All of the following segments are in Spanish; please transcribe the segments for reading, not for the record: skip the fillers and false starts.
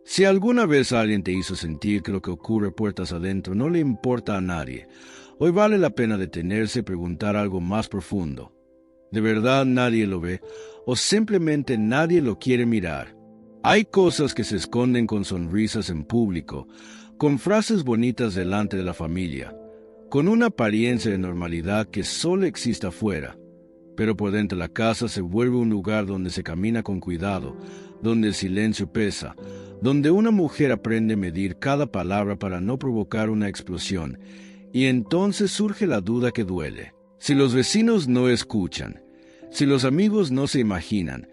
Si alguna vez alguien te hizo sentir que lo que ocurre puertas adentro no le importa a nadie, hoy vale la pena detenerse y preguntar algo más profundo. ¿De verdad nadie lo ve o simplemente nadie lo quiere mirar? Hay cosas que se esconden con sonrisas en público, con frases bonitas delante de la familia, con una apariencia de normalidad que solo existe afuera, pero por dentro de la casa se vuelve un lugar donde se camina con cuidado, donde el silencio pesa, donde una mujer aprende a medir cada palabra para no provocar una explosión, y entonces surge la duda que duele. Si los vecinos no escuchan, si los amigos no se imaginan,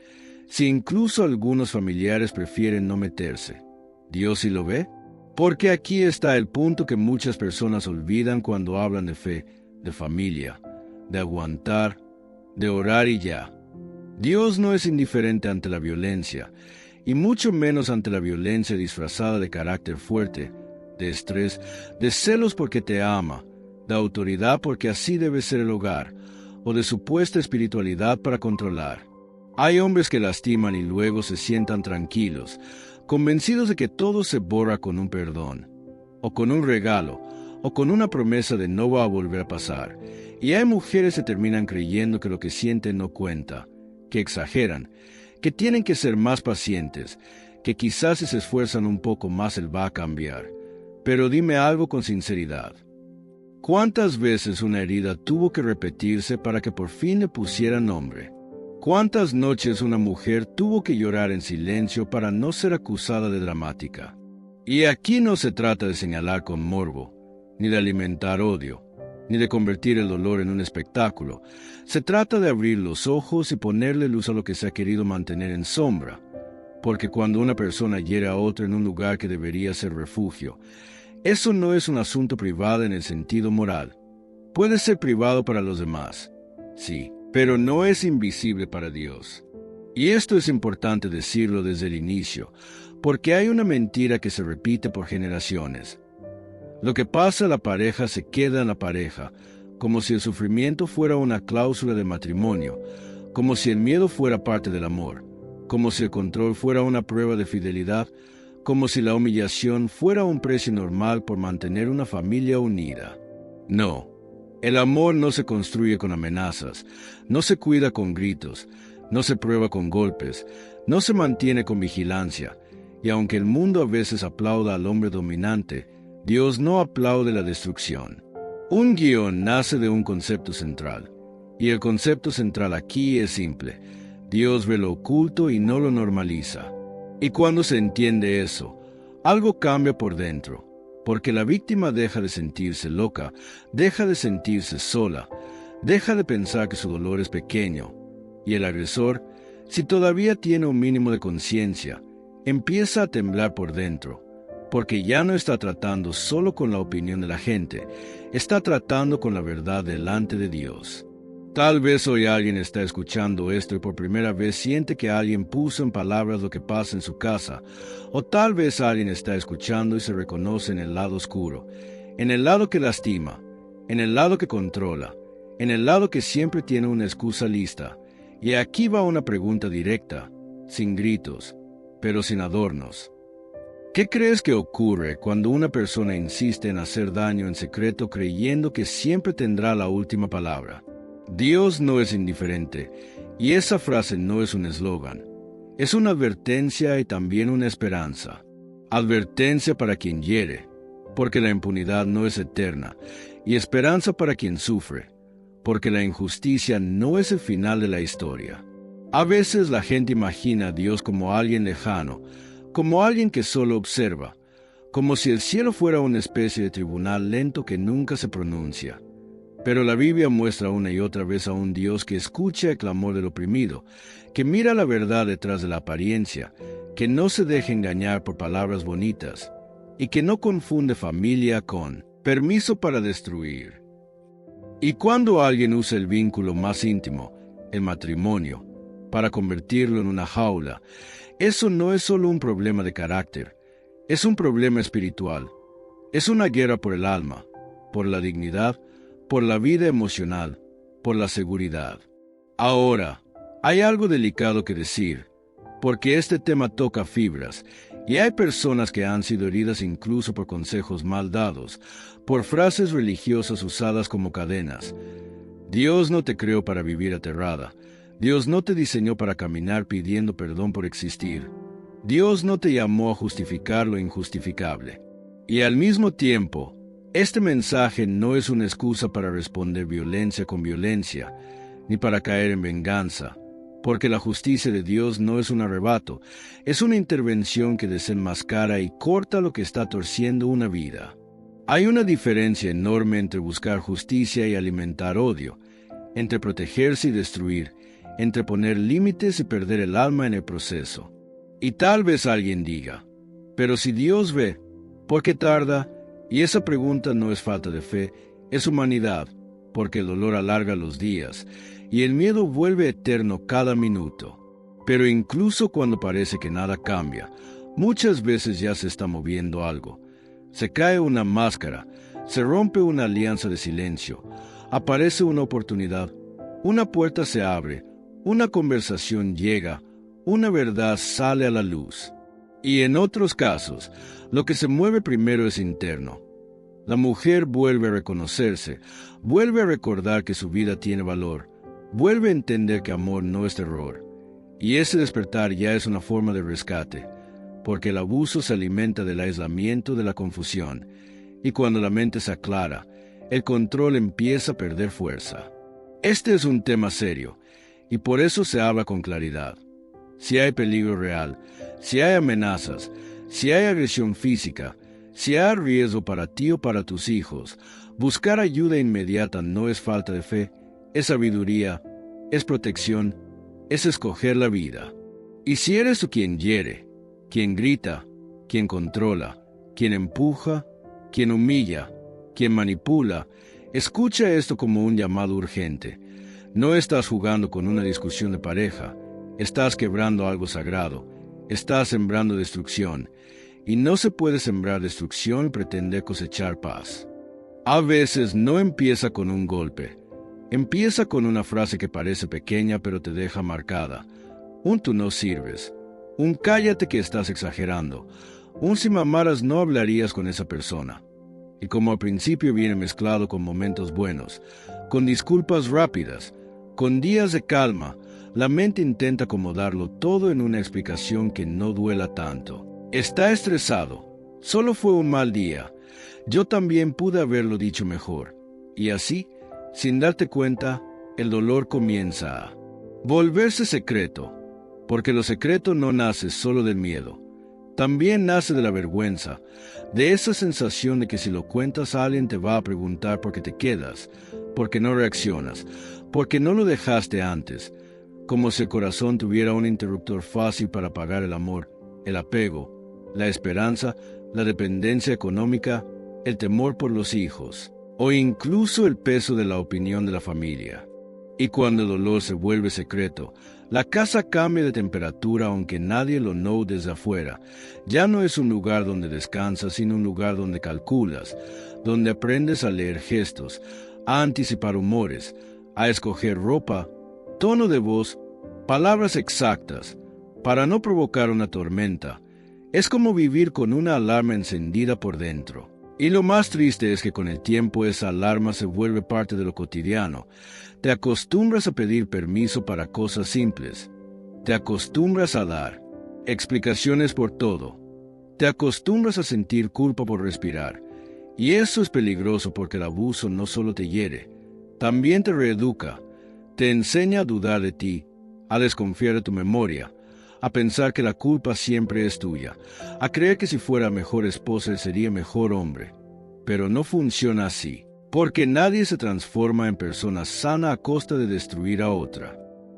si incluso algunos familiares prefieren no meterse, ¿Dios sí lo ve? Porque aquí está el punto que muchas personas olvidan cuando hablan de fe, de familia, de aguantar, de orar y ya. Dios no es indiferente ante la violencia, y mucho menos ante la violencia disfrazada de carácter fuerte, de estrés, de celos porque te ama, de autoridad porque así debe ser el hogar, o de supuesta espiritualidad para controlar. Hay hombres que lastiman y luego se sientan tranquilos, convencidos de que todo se borra con un perdón, o con un regalo, o con una promesa de no va a volver a pasar. Y hay mujeres que terminan creyendo que lo que sienten no cuenta, que exageran, que tienen que ser más pacientes, que quizás si se esfuerzan un poco más él va a cambiar. Pero dime algo con sinceridad. ¿Cuántas veces una herida tuvo que repetirse para que por fin le pusieran nombre? ¿Cuántas noches una mujer tuvo que llorar en silencio para no ser acusada de dramática? Y aquí no se trata de señalar con morbo, ni de alimentar odio, ni de convertir el dolor en un espectáculo. Se trata de abrir los ojos y ponerle luz a lo que se ha querido mantener en sombra. Porque cuando una persona hiere a otra en un lugar que debería ser refugio, eso no es un asunto privado en el sentido moral. Puede ser privado para los demás, sí, pero no es invisible para Dios. Y esto es importante decirlo desde el inicio, porque hay una mentira que se repite por generaciones. Lo que pasa a la pareja se queda en la pareja, como si el sufrimiento fuera una cláusula de matrimonio, como si el miedo fuera parte del amor, como si el control fuera una prueba de fidelidad, como si la humillación fuera un precio normal por mantener una familia unida. No, el amor no se construye con amenazas, no se cuida con gritos, no se prueba con golpes, no se mantiene con vigilancia, y aunque el mundo a veces aplauda al hombre dominante, Dios no aplaude la destrucción. Un guión nace de un concepto central, y el concepto central aquí es simple. Dios ve lo oculto y no lo normaliza. Y cuando se entiende eso, algo cambia por dentro, porque la víctima deja de sentirse loca, deja de sentirse sola, deja de pensar que su dolor es pequeño, y el agresor, si todavía tiene un mínimo de conciencia, empieza a temblar por dentro, porque ya no está tratando solo con la opinión de la gente, está tratando con la verdad delante de Dios. Tal vez hoy alguien está escuchando esto y por primera vez siente que alguien puso en palabras lo que pasa en su casa, o tal vez alguien está escuchando y se reconoce en el lado oscuro, en el lado que lastima, en el lado que controla, en el lado que siempre tiene una excusa lista. Y aquí va una pregunta directa, sin gritos, pero sin adornos. ¿Qué crees que ocurre cuando una persona insiste en hacer daño en secreto creyendo que siempre tendrá la última palabra? Dios no es indiferente, y esa frase no es un eslogan. Es una advertencia y también una esperanza. Advertencia para quien hiere, porque la impunidad no es eterna, y esperanza para quien sufre, porque la injusticia no es el final de la historia. A veces la gente imagina a Dios como alguien lejano, como alguien que solo observa, como si el cielo fuera una especie de tribunal lento que nunca se pronuncia. Pero la Biblia muestra una y otra vez a un Dios que escucha el clamor del oprimido, que mira la verdad detrás de la apariencia, que no se deja engañar por palabras bonitas, y que no confunde familia con permiso para destruir. Y cuando alguien usa el vínculo más íntimo, el matrimonio, para convertirlo en una jaula, eso no es solo un problema de carácter, es un problema espiritual. Es una guerra por el alma, por la dignidad, por la vida emocional, por la seguridad. Ahora, hay algo delicado que decir, porque este tema toca fibras, y hay personas que han sido heridas incluso por consejos mal dados, por frases religiosas usadas como cadenas. Dios no te creó para vivir aterrada. Dios no te diseñó para caminar pidiendo perdón por existir. Dios no te llamó a justificar lo injustificable. Y al mismo tiempo, este mensaje no es una excusa para responder violencia con violencia, ni para caer en venganza, porque la justicia de Dios no es un arrebato, es una intervención que desenmascara y corta lo que está torciendo una vida. Hay una diferencia enorme entre buscar justicia y alimentar odio, entre protegerse y destruir, entre poner límites y perder el alma en el proceso. Y tal vez alguien diga, pero si Dios ve, ¿por qué tarda? Y esa pregunta no es falta de fe, es humanidad, porque el dolor alarga los días, y el miedo vuelve eterno cada minuto. Pero incluso cuando parece que nada cambia, muchas veces ya se está moviendo algo. Se cae una máscara, se rompe una alianza de silencio, aparece una oportunidad, una puerta se abre, una conversación llega, una verdad sale a la luz. Y en otros casos, lo que se mueve primero es interno. La mujer vuelve a reconocerse, vuelve a recordar que su vida tiene valor, vuelve a entender que amor no es terror. Y ese despertar ya es una forma de rescate, porque el abuso se alimenta del aislamiento, de la confusión, y cuando la mente se aclara, el control empieza a perder fuerza. Este es un tema serio, y por eso se habla con claridad. Si hay peligro real, si hay amenazas, si hay agresión física, si hay riesgo para ti o para tus hijos, buscar ayuda inmediata no es falta de fe, es sabiduría, es protección, es escoger la vida. Y si eres tú quien hiere, quien grita, quien controla, quien empuja, quien humilla, quien manipula, escucha esto como un llamado urgente. No estás jugando con una discusión de pareja, estás quebrando algo sagrado, estás sembrando destrucción, y no se puede sembrar destrucción y pretender cosechar paz. A veces no empieza con un golpe, empieza con una frase que parece pequeña pero te deja marcada. Un tú no sirves, un cállate que estás exagerando, un si me amaras no hablarías con esa persona. Y como al principio viene mezclado con momentos buenos, con disculpas rápidas, con días de calma, la mente intenta acomodarlo todo en una explicación que no duela tanto. Está estresado. Solo fue un mal día. Yo también pude haberlo dicho mejor. Y así, sin darte cuenta, el dolor comienza a volverse secreto. Porque lo secreto no nace solo del miedo. También nace de la vergüenza, de esa sensación de que si lo cuentas a alguien te va a preguntar por qué te quedas, por qué no reaccionas, por qué no lo dejaste antes, como si el corazón tuviera un interruptor fácil para apagar el amor, el apego, la esperanza, la dependencia económica, el temor por los hijos, o incluso el peso de la opinión de la familia. Y cuando el dolor se vuelve secreto, la casa cambia de temperatura aunque nadie lo note desde afuera. Ya no es un lugar donde descansas, sino un lugar donde calculas, donde aprendes a leer gestos, a anticipar humores, a escoger ropa, tono de voz, palabras exactas, para no provocar una tormenta. Es como vivir con una alarma encendida por dentro. Y lo más triste es que con el tiempo esa alarma se vuelve parte de lo cotidiano. Te acostumbras a pedir permiso para cosas simples. Te acostumbras a dar explicaciones por todo. Te acostumbras a sentir culpa por respirar. Y eso es peligroso porque el abuso no solo te hiere, también te reeduca. Te enseña a dudar de ti, a desconfiar de tu memoria, a pensar que la culpa siempre es tuya, a creer que si fuera mejor esposa él sería mejor hombre. Pero no funciona así, porque nadie se transforma en persona sana a costa de destruir a otra.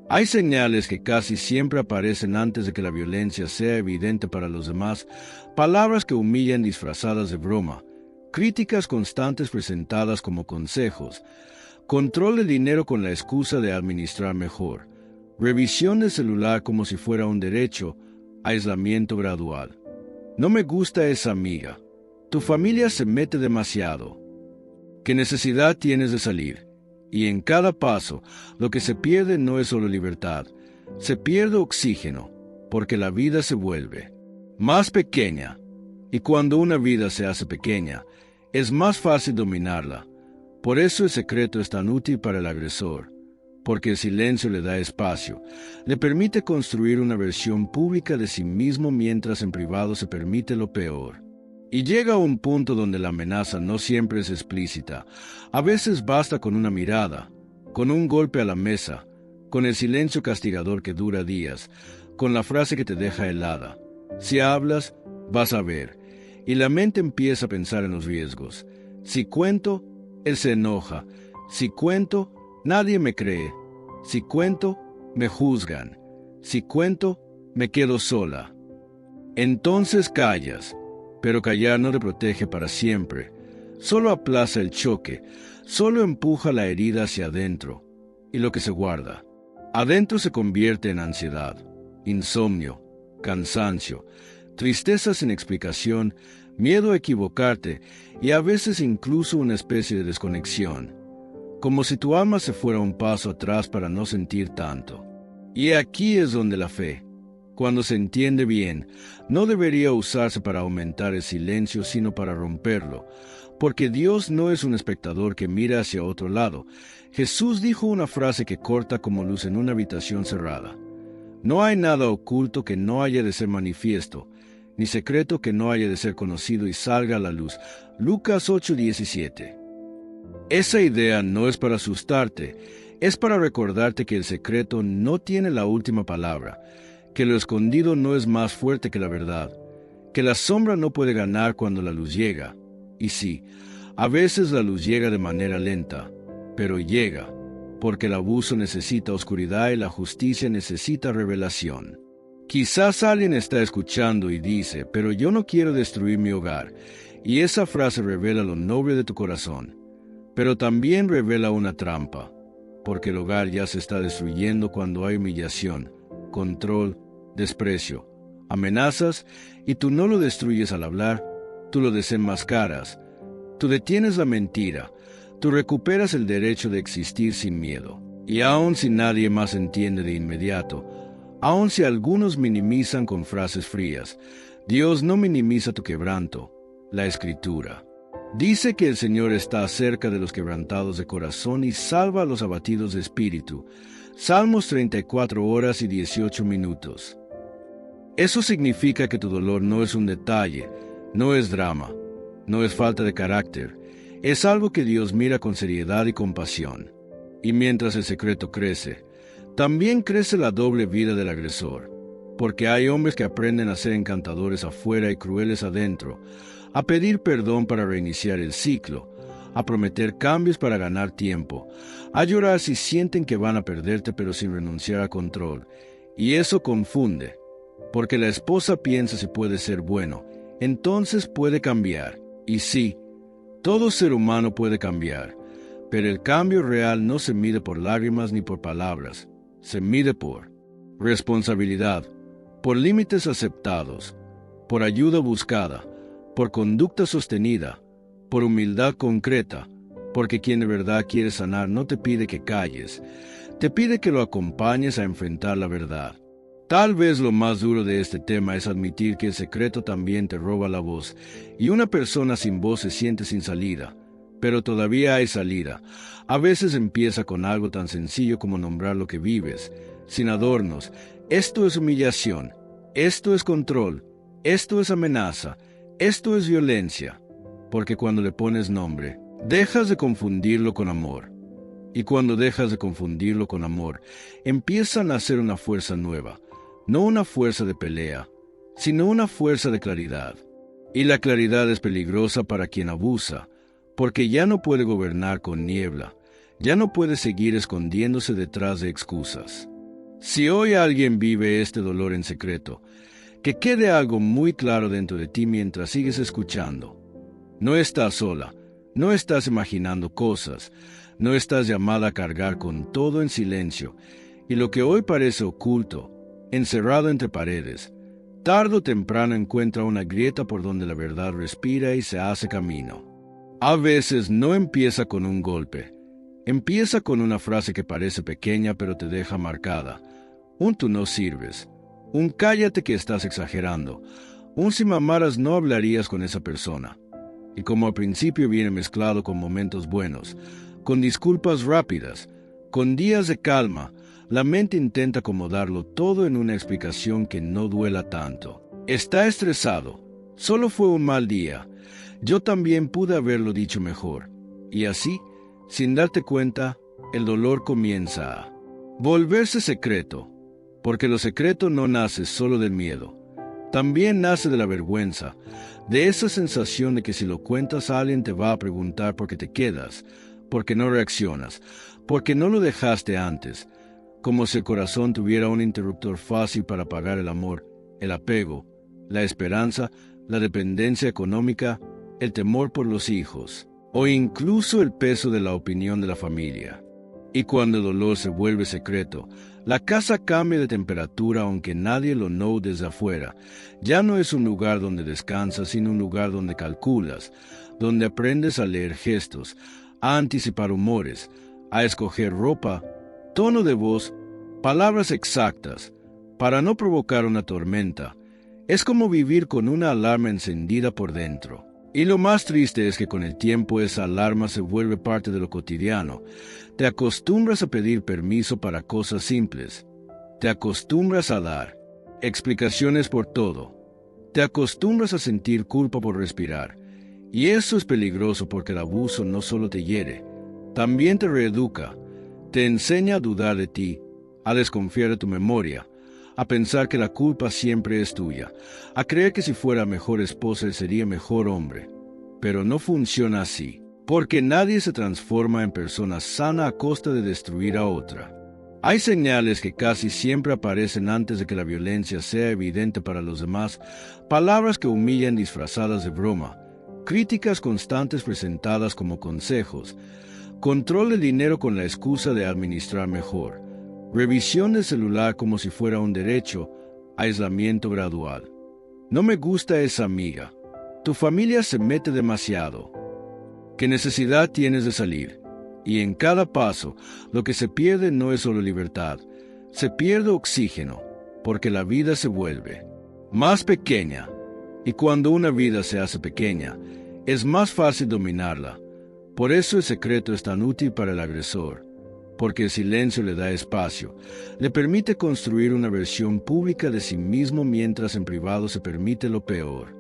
Hay señales que casi siempre aparecen antes de que la violencia sea evidente para los demás, palabras que humillan disfrazadas de broma, críticas constantes presentadas como consejos, control de dinero con la excusa de administrar mejor, revisión del celular como si fuera un derecho, aislamiento gradual. No me gusta esa amiga. Tu familia se mete demasiado. ¿Qué necesidad tienes de salir? Y en cada paso, lo que se pierde no es solo libertad, se pierde oxígeno, porque la vida se vuelve más pequeña, y cuando una vida se hace pequeña, es más fácil dominarla. Por eso el secreto es tan útil para el agresor, porque el silencio le da espacio, le permite construir una versión pública de sí mismo mientras en privado se permite lo peor. Y llega a un punto donde la amenaza no siempre es explícita. A veces basta con una mirada, con un golpe a la mesa, con el silencio castigador que dura días, con la frase que te deja helada. Si hablas, vas a ver. Y la mente empieza a pensar en los riesgos. Si cuento, él se enoja. Si cuento, nadie me cree. Si cuento, me juzgan. Si cuento, me quedo sola. Entonces callas, pero callar no te protege para siempre. Solo aplaza el choque, solo empuja la herida hacia adentro, y lo que se guarda. Adentro se convierte en ansiedad, insomnio, cansancio, tristeza sin explicación, miedo a equivocarte y a veces incluso una especie de desconexión, como si tu alma se fuera un paso atrás para no sentir tanto. Y aquí es donde la fe, cuando se entiende bien, no debería usarse para aumentar el silencio, sino para romperlo, porque Dios no es un espectador que mira hacia otro lado. Jesús dijo una frase que corta como luz en una habitación cerrada. No hay nada oculto que no haya de ser manifiesto, ni secreto que no haya de ser conocido y salga a la luz. Lucas 8:17. Esa idea no es para asustarte, es para recordarte que el secreto no tiene la última palabra, que lo escondido no es más fuerte que la verdad, que la sombra no puede ganar cuando la luz llega. Y sí, a veces la luz llega de manera lenta, pero llega, porque el abuso necesita oscuridad y la justicia necesita revelación. Quizás alguien está escuchando y dice, pero yo no quiero destruir mi hogar, y esa frase revela lo noble de tu corazón, pero también revela una trampa, porque el hogar ya se está destruyendo cuando hay humillación, control, desprecio, amenazas, y tú no lo destruyes al hablar, tú lo desenmascaras, tú detienes la mentira, tú recuperas el derecho de existir sin miedo. Y aun si nadie más entiende de inmediato, aun si algunos minimizan con frases frías, Dios no minimiza tu quebranto. La Escritura dice que el Señor está cerca de los quebrantados de corazón y salva a los abatidos de espíritu. Salmos 34 horas y 18 minutos. Eso significa que tu dolor no es un detalle, no es drama, no es falta de carácter, es algo que Dios mira con seriedad y compasión. Y mientras el secreto crece, también crece la doble vida del agresor, porque hay hombres que aprenden a ser encantadores afuera y crueles adentro, a pedir perdón para reiniciar el ciclo, a prometer cambios para ganar tiempo, a llorar si sienten que van a perderte pero sin renunciar a control. Y eso confunde, porque la esposa piensa si puede ser bueno, entonces puede cambiar. Y sí, todo ser humano puede cambiar, pero el cambio real no se mide por lágrimas ni por palabras, se mide por responsabilidad, por límites aceptados, por ayuda buscada, por conducta sostenida, por humildad concreta, porque quien de verdad quiere sanar no te pide que calles, te pide que lo acompañes a enfrentar la verdad. Tal vez lo más duro de este tema es admitir que el secreto también te roba la voz, y una persona sin voz se siente sin salida, pero todavía hay salida. A veces empieza con algo tan sencillo como nombrar lo que vives, sin adornos. Esto es humillación, esto es control, esto es amenaza, esto es violencia, porque cuando le pones nombre, dejas de confundirlo con amor. Y cuando dejas de confundirlo con amor, empieza a nacer una fuerza nueva, no una fuerza de pelea, sino una fuerza de claridad. Y la claridad es peligrosa para quien abusa, porque ya no puede gobernar con niebla, ya no puede seguir escondiéndose detrás de excusas. Si hoy alguien vive este dolor en secreto, que quede algo muy claro dentro de ti mientras sigues escuchando. No estás sola, no estás imaginando cosas, no estás llamada a cargar con todo en silencio, y lo que hoy parece oculto, encerrado entre paredes, tarde o temprano encuentra una grieta por donde la verdad respira y se hace camino. A veces no empieza con un golpe, empieza con una frase que parece pequeña pero te deja marcada. Un tú no sirves, Un cállate que estás exagerando. Un si me amaras no hablarías con esa persona. Y como al principio viene mezclado con momentos buenos, con disculpas rápidas, con días de calma, la mente intenta acomodarlo todo en una explicación que no duela tanto. Está estresado. Solo fue un mal día. Yo también pude haberlo dicho mejor. Y así, sin darte cuenta, el dolor comienza a volverse secreto. Porque lo secreto no nace solo del miedo. También nace de la vergüenza, de esa sensación de que si lo cuentas a alguien te va a preguntar por qué te quedas, por qué no reaccionas, por qué no lo dejaste antes, como si el corazón tuviera un interruptor fácil para apagar el amor, el apego, la esperanza, la dependencia económica, el temor por los hijos, o incluso el peso de la opinión de la familia. Y cuando el dolor se vuelve secreto, la casa cambia de temperatura aunque nadie lo note desde afuera. Ya no es un lugar donde descansas, sino un lugar donde calculas, donde aprendes a leer gestos, a anticipar humores, a escoger ropa, tono de voz, palabras exactas, para no provocar una tormenta. Es como vivir con una alarma encendida por dentro. Y lo más triste es que con el tiempo esa alarma se vuelve parte de lo cotidiano. Te acostumbras a pedir permiso para cosas simples. Te acostumbras a dar explicaciones por todo. Te acostumbras a sentir culpa por respirar. Y eso es peligroso porque el abuso no solo te hiere, también te reeduca. Te enseña a dudar de ti, a desconfiar de tu memoria, a pensar que la culpa siempre es tuya, a creer que si fuera mejor esposa él sería mejor hombre. Pero no funciona así, porque nadie se transforma en persona sana a costa de destruir a otra. Hay señales que casi siempre aparecen antes de que la violencia sea evidente para los demás, palabras que humillan disfrazadas de broma, críticas constantes presentadas como consejos, control del dinero con la excusa de administrar mejor, revisión del celular como si fuera un derecho, aislamiento gradual. No me gusta esa amiga. Tu familia se mete demasiado. ¿Qué necesidad tienes de salir? Y en cada paso, lo que se pierde no es solo libertad, se pierde oxígeno, porque la vida se vuelve más pequeña. Y cuando una vida se hace pequeña, es más fácil dominarla. Por eso el secreto es tan útil para el agresor, porque el silencio le da espacio, le permite construir una versión pública de sí mismo mientras en privado se permite lo peor.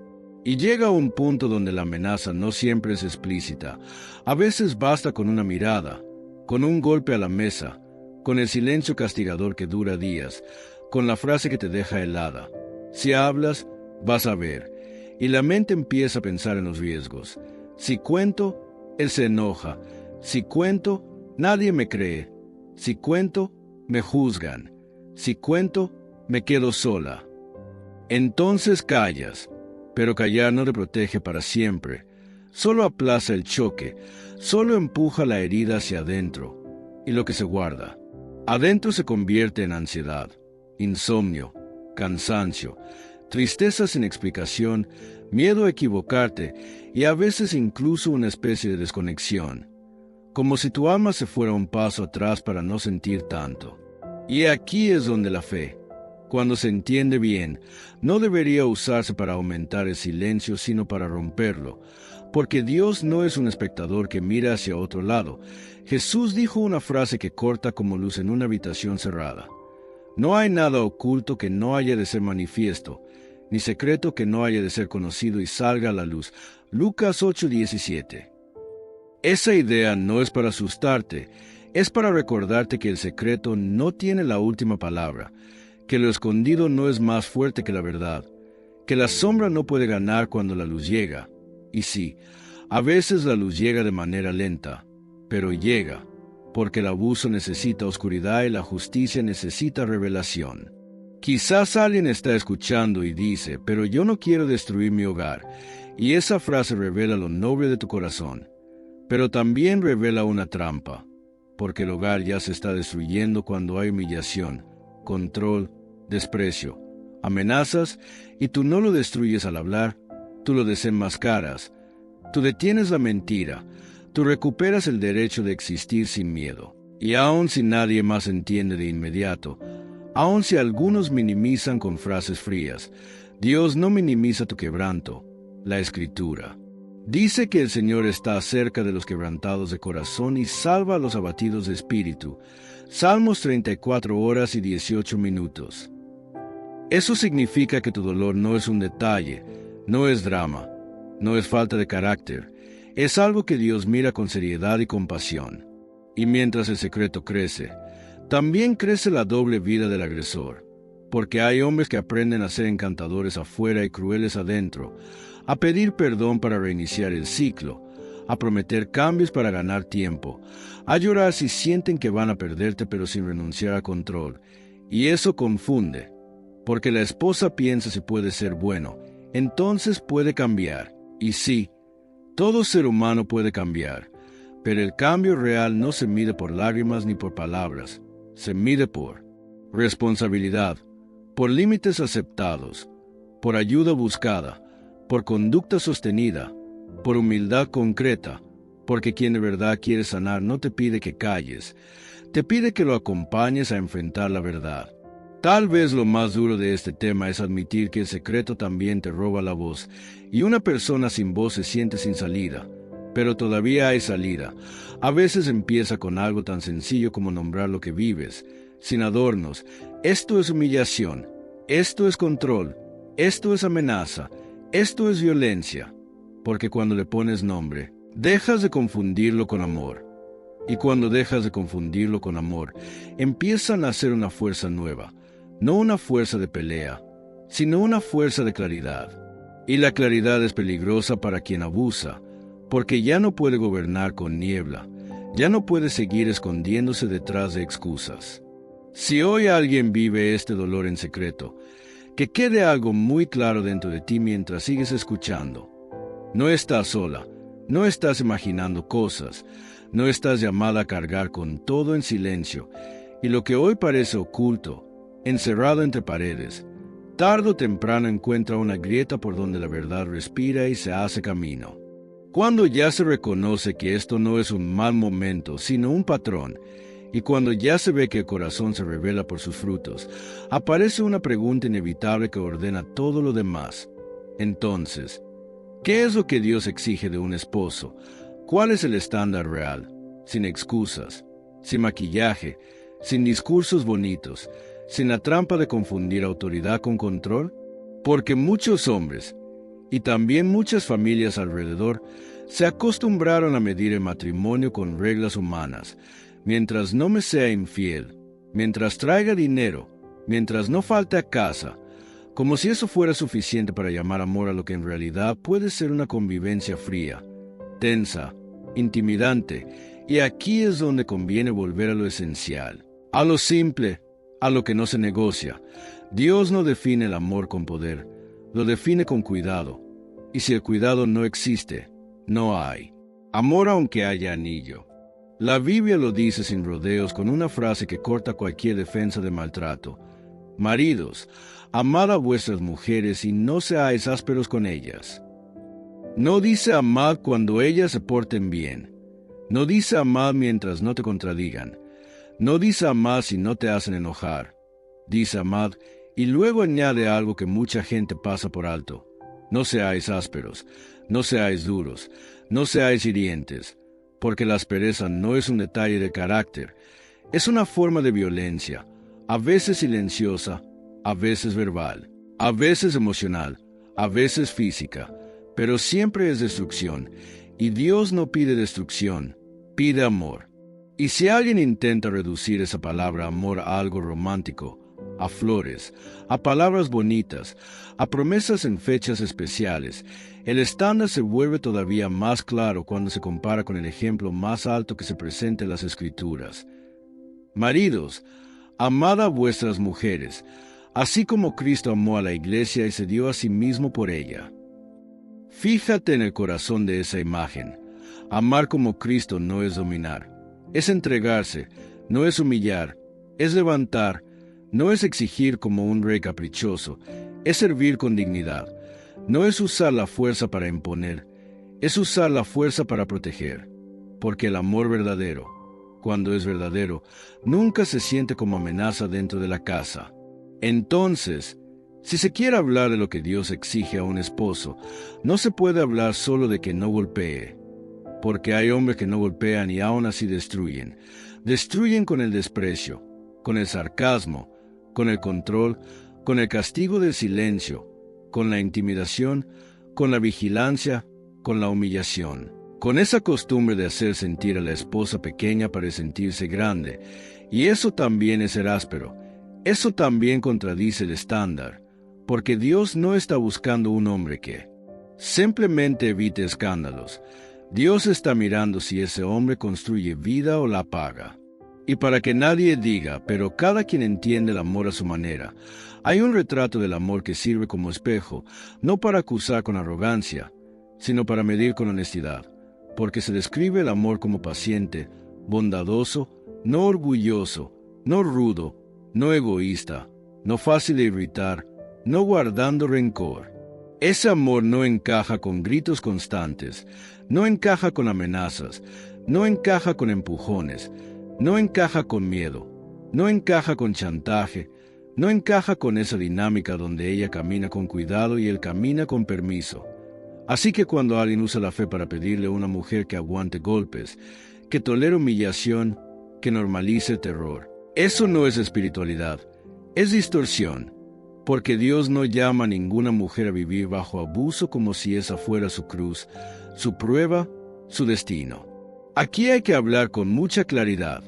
Y llega a un punto donde la amenaza no siempre es explícita. A veces basta con una mirada, con un golpe a la mesa, con el silencio castigador que dura días, con la frase que te deja helada. Si hablas, vas a ver. Y la mente empieza a pensar en los riesgos. Si cuento, él se enoja. Si cuento, nadie me cree. Si cuento, me juzgan. Si cuento, me quedo sola. Entonces callas. Pero callar no te protege para siempre. Solo aplaza el choque, solo empuja la herida hacia adentro. Y lo que se guarda adentro se convierte en ansiedad, insomnio, cansancio, tristeza sin explicación, miedo a equivocarte y a veces incluso una especie de desconexión. Como si tu alma se fuera un paso atrás para no sentir tanto. Y aquí es donde la fe, cuando se entiende bien, no debería usarse para aumentar el silencio, sino para romperlo, porque Dios no es un espectador que mira hacia otro lado. Jesús dijo una frase que corta como luz en una habitación cerrada. No hay nada oculto que no haya de ser manifiesto, ni secreto que no haya de ser conocido y salga a la luz. Lucas 8:17. Esa idea no es para asustarte, es para recordarte que el secreto no tiene la última palabra, que lo escondido no es más fuerte que la verdad, que la sombra no puede ganar cuando la luz llega. Y sí, a veces la luz llega de manera lenta, pero llega, porque el abuso necesita oscuridad y la justicia necesita revelación. Quizás alguien está escuchando y dice, pero yo no quiero destruir mi hogar, y esa frase revela lo noble de tu corazón, pero también revela una trampa, porque el hogar ya se está destruyendo cuando hay humillación, control, desprecio, amenazas, y tú no lo destruyes al hablar, tú lo desenmascaras, tú detienes la mentira, tú recuperas el derecho de existir sin miedo. Y aun si nadie más entiende de inmediato, Aun si algunos minimizan con frases frías, Dios no minimiza tu quebranto. La Escritura dice que el Señor está cerca de los quebrantados de corazón y salva a los abatidos de espíritu. Salmos 34 horas y 18 minutos. Eso significa que tu dolor no es un detalle, no es drama, no es falta de carácter. Es algo que Dios mira con seriedad y compasión. Y mientras el secreto crece, también crece la doble vida del agresor. Porque hay hombres que aprenden a ser encantadores afuera y crueles adentro, a pedir perdón para reiniciar el ciclo, a prometer cambios para ganar tiempo, a llorar si sienten que van a perderte pero sin renunciar al control. Y eso confunde, porque la esposa piensa si puede ser bueno, entonces puede cambiar. Y sí, todo ser humano puede cambiar, pero el cambio real no se mide por lágrimas ni por palabras, se mide por responsabilidad, por límites aceptados, por ayuda buscada, por conducta sostenida, por humildad concreta, porque quien de verdad quiere sanar no te pide que calles, te pide que lo acompañes a enfrentar la verdad. Tal vez lo más duro de este tema es admitir que el secreto también te roba la voz, y una persona sin voz se siente sin salida. Pero todavía hay salida. A veces empieza con algo tan sencillo como nombrar lo que vives, sin adornos. Esto es humillación, esto es control, esto es amenaza, esto es violencia. Porque cuando le pones nombre, dejas de confundirlo con amor. Y cuando dejas de confundirlo con amor, empiezan a ser una fuerza nueva. No una fuerza de pelea, sino una fuerza de claridad. Y la claridad es peligrosa para quien abusa, porque ya no puede gobernar con niebla, ya no puede seguir escondiéndose detrás de excusas. Si hoy alguien vive este dolor en secreto, que quede algo muy claro dentro de ti mientras sigues escuchando. No estás sola, no estás imaginando cosas, no estás llamada a cargar con todo en silencio, y lo que hoy parece oculto, encerrado entre paredes, tarde o temprano encuentra una grieta por donde la verdad respira y se hace camino. Cuando ya se reconoce que esto no es un mal momento, sino un patrón, y cuando ya se ve que el corazón se revela por sus frutos, aparece una pregunta inevitable que ordena todo lo demás. Entonces, ¿qué es lo que Dios exige de un esposo? ¿Cuál es el estándar real? Sin excusas, sin maquillaje, sin discursos bonitos, sin la trampa de confundir autoridad con control. Porque muchos hombres, y también muchas familias alrededor, se acostumbraron a medir el matrimonio con reglas humanas. Mientras no me sea infiel, mientras traiga dinero, mientras no falte a casa, como si eso fuera suficiente para llamar amor a lo que en realidad puede ser una convivencia fría, tensa, intimidante, y aquí es donde conviene volver a lo esencial, a lo simple, a lo que no se negocia. Dios no define el amor con poder, lo define con cuidado, y si el cuidado no existe, no hay amor aunque haya anillo. La Biblia lo dice sin rodeos con una frase que corta cualquier defensa de maltrato. Maridos, amad a vuestras mujeres y no seáis ásperos con ellas. No dice amad cuando ellas se porten bien. No dice amad mientras no te contradigan. No dice amad si no te hacen enojar. Dice amad y luego añade algo que mucha gente pasa por alto. No seáis ásperos, no seáis duros, no seáis hirientes, porque la aspereza no es un detalle de carácter, es una forma de violencia, a veces silenciosa, a veces verbal, a veces emocional, a veces física, pero siempre es destrucción, y Dios no pide destrucción, pide amor. Y si alguien intenta reducir esa palabra amor a algo romántico, a flores, a palabras bonitas, a promesas en fechas especiales, el estándar se vuelve todavía más claro cuando se compara con el ejemplo más alto que se presenta en las Escrituras. Maridos, amad a vuestras mujeres, así como Cristo amó a la iglesia y se dio a sí mismo por ella. Fíjate en el corazón de esa imagen. Amar como Cristo no es dominar, es entregarse, no es humillar, es levantar, no es exigir como un rey caprichoso, es servir con dignidad. No es usar la fuerza para imponer, es usar la fuerza para proteger. Porque el amor verdadero, cuando es verdadero, nunca se siente como amenaza dentro de la casa. Entonces, si se quiere hablar de lo que Dios exige a un esposo, no se puede hablar solo de que no golpee, porque hay hombres que no golpean y aún así destruyen. Destruyen con el desprecio, con el sarcasmo, con el control, con el castigo del silencio, con la intimidación, con la vigilancia, con la humillación, con esa costumbre de hacer sentir a la esposa pequeña para sentirse grande. Y eso también es ser áspero. Eso también contradice el estándar, porque Dios no está buscando un hombre que simplemente evite escándalos. Dios está mirando si ese hombre construye vida o la apaga. Y para que nadie diga, pero cada quien entiende el amor a su manera, hay un retrato del amor que sirve como espejo, no para acusar con arrogancia, sino para medir con honestidad, porque se describe el amor como paciente, bondadoso, no orgulloso, no rudo, no egoísta, no fácil de irritar, no guardando rencor. Ese amor no encaja con gritos constantes, no encaja con amenazas, no encaja con empujones, no encaja con miedo, no encaja con chantaje, no encaja con esa dinámica donde ella camina con cuidado y él camina con permiso. Así que cuando alguien usa la fe para pedirle a una mujer que aguante golpes, que tolere humillación, que normalice terror, eso no es espiritualidad, es distorsión, porque Dios no llama a ninguna mujer a vivir bajo abuso como si esa fuera su cruz, su prueba, su destino. Aquí hay que hablar con mucha claridad,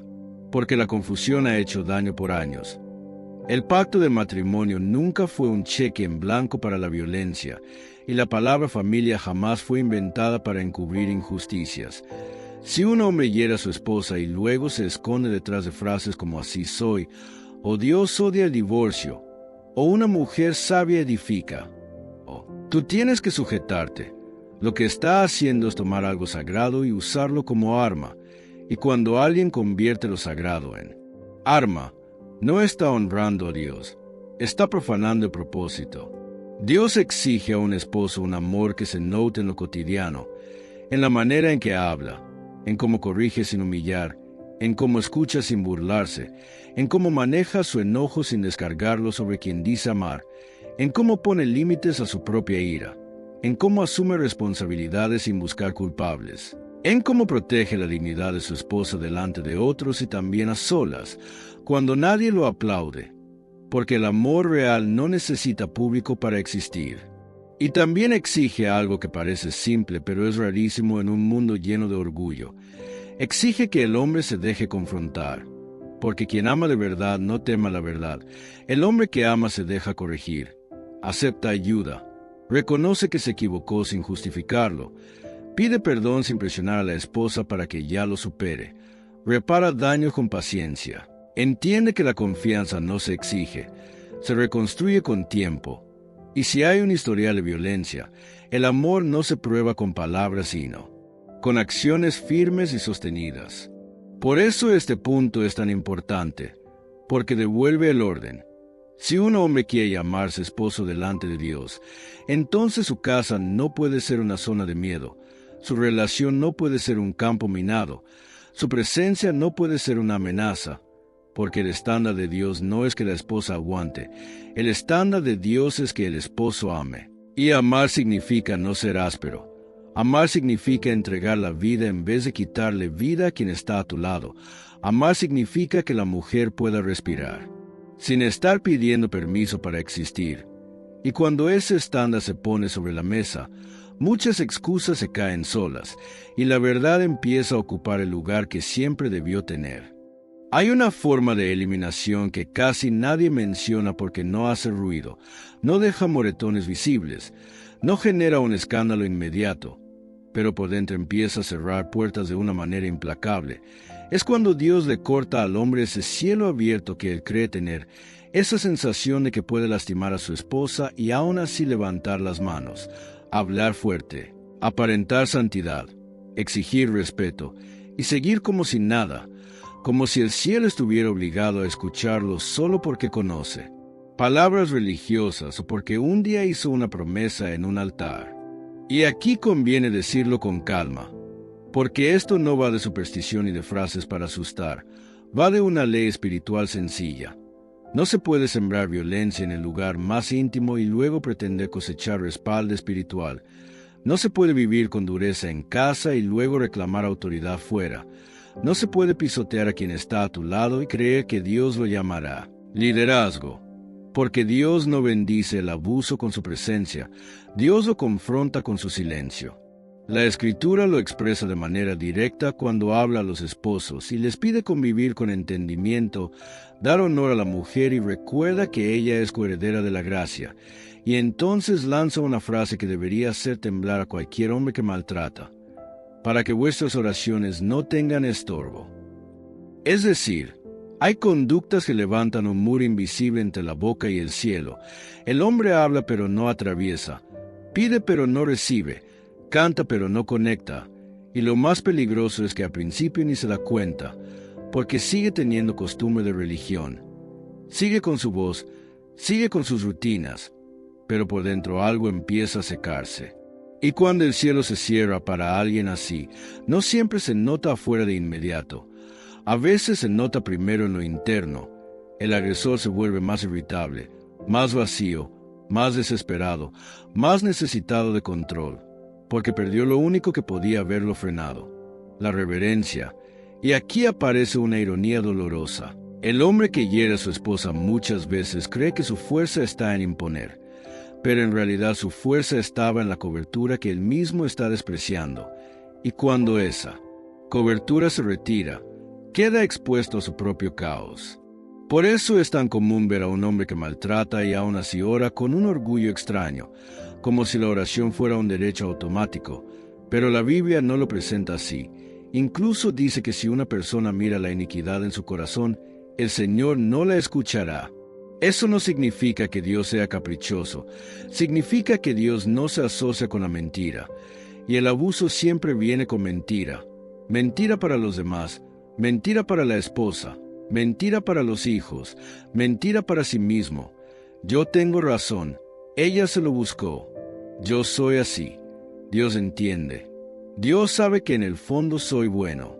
porque la confusión ha hecho daño por años. El pacto de matrimonio nunca fue un cheque en blanco para la violencia, y la palabra familia jamás fue inventada para encubrir injusticias. Si un hombre hiere a su esposa y luego se esconde detrás de frases como así soy, o Dios odia el divorcio, o una mujer sabia edifica, o tú tienes que sujetarte. Lo que está haciendo es tomar algo sagrado y usarlo como arma, y cuando alguien convierte lo sagrado en arma, no está honrando a Dios, está profanando el propósito. Dios exige a un esposo un amor que se note en lo cotidiano, en la manera en que habla, en cómo corrige sin humillar, en cómo escucha sin burlarse, en cómo maneja su enojo sin descargarlo sobre quien dice amar, en cómo pone límites a su propia ira, en cómo asume responsabilidades sin buscar culpables, en cómo protege la dignidad de su esposa delante de otros y también a solas, cuando nadie lo aplaude, porque el amor real no necesita público para existir. Y también exige algo que parece simple, pero es rarísimo en un mundo lleno de orgullo. Exige que el hombre se deje confrontar, porque quien ama de verdad no tema la verdad. El hombre que ama se deja corregir, acepta ayuda, reconoce que se equivocó sin justificarlo, pide perdón sin presionar a la esposa para que ya lo supere, repara daño con paciencia, entiende que la confianza no se exige, se reconstruye con tiempo, y si hay un historial de violencia, el amor no se prueba con palabras sino con acciones firmes y sostenidas. Por eso este punto es tan importante, porque devuelve el orden. Si un hombre quiere llamarse esposo delante de Dios, entonces su casa no puede ser una zona de miedo, su relación no puede ser un campo minado, su presencia no puede ser una amenaza, porque el estándar de Dios no es que la esposa aguante, el estándar de Dios es que el esposo ame. Y amar significa no ser áspero. Amar significa entregar la vida en vez de quitarle vida a quien está a tu lado. Amar significa que la mujer pueda respirar, sin estar pidiendo permiso para existir. Y cuando ese estándar se pone sobre la mesa, muchas excusas se caen solas, y la verdad empieza a ocupar el lugar que siempre debió tener. Hay una forma de eliminación que casi nadie menciona porque no hace ruido, no deja moretones visibles, no genera un escándalo inmediato, pero por dentro empieza a cerrar puertas de una manera implacable. Es cuando Dios le corta al hombre ese cielo abierto que él cree tener, esa sensación de que puede lastimar a su esposa y aún así levantar las manos, hablar fuerte, aparentar santidad, exigir respeto y seguir como si nada, como si el cielo estuviera obligado a escucharlo solo porque conoce palabras religiosas o porque un día hizo una promesa en un altar. Y aquí conviene decirlo con calma, Porque esto no va de superstición y de frases para asustar, va de una ley espiritual sencilla. No se puede sembrar violencia en el lugar más íntimo y luego pretender cosechar respaldo espiritual. No se puede vivir con dureza en casa y luego reclamar autoridad fuera. No se puede pisotear a quien está a tu lado y creer que Dios lo llamará liderazgo. Porque Dios no bendice el abuso con su presencia, Dios lo confronta con su silencio. La Escritura lo expresa de manera directa cuando habla a los esposos y les pide convivir con entendimiento, dar honor a la mujer y recuerda que ella es coheredera de la gracia. Y entonces lanza una frase que debería hacer temblar a cualquier hombre que maltrata, para que vuestras oraciones no tengan estorbo. Es decir, hay conductas que levantan un muro invisible entre la boca y el cielo. El hombre habla pero no atraviesa, pide pero no recibe, canta pero no conecta, y lo más peligroso es que al principio ni se da cuenta, porque sigue teniendo costumbre de religión. Sigue con su voz, sigue con sus rutinas, pero por dentro algo empieza a secarse. Y cuando el cielo se cierra para alguien así, no siempre se nota afuera de inmediato. A veces se nota primero en lo interno. El agresor se vuelve más irritable, más vacío, más desesperado, más necesitado de control, porque perdió lo único que podía haberlo frenado, la reverencia. Y aquí aparece una ironía dolorosa. El hombre que hiere a su esposa muchas veces cree que su fuerza está en imponer, pero en realidad su fuerza estaba en la cobertura que él mismo está despreciando. Y cuando esa cobertura se retira, queda expuesto a su propio caos. Por eso es tan común ver a un hombre que maltrata y aún así ora con un orgullo extraño, como si la oración fuera un derecho automático, pero la Biblia no lo presenta así. Incluso dice que si una persona mira la iniquidad en su corazón, el Señor no la escuchará. Eso no significa que Dios sea caprichoso, significa que Dios no se asocia con la mentira, y el abuso siempre viene con mentira. Mentira para los demás, mentira para la esposa, mentira para los hijos, mentira para sí mismo. Yo tengo razón, ella se lo buscó. Yo soy así. Dios entiende. Dios sabe que en el fondo soy bueno.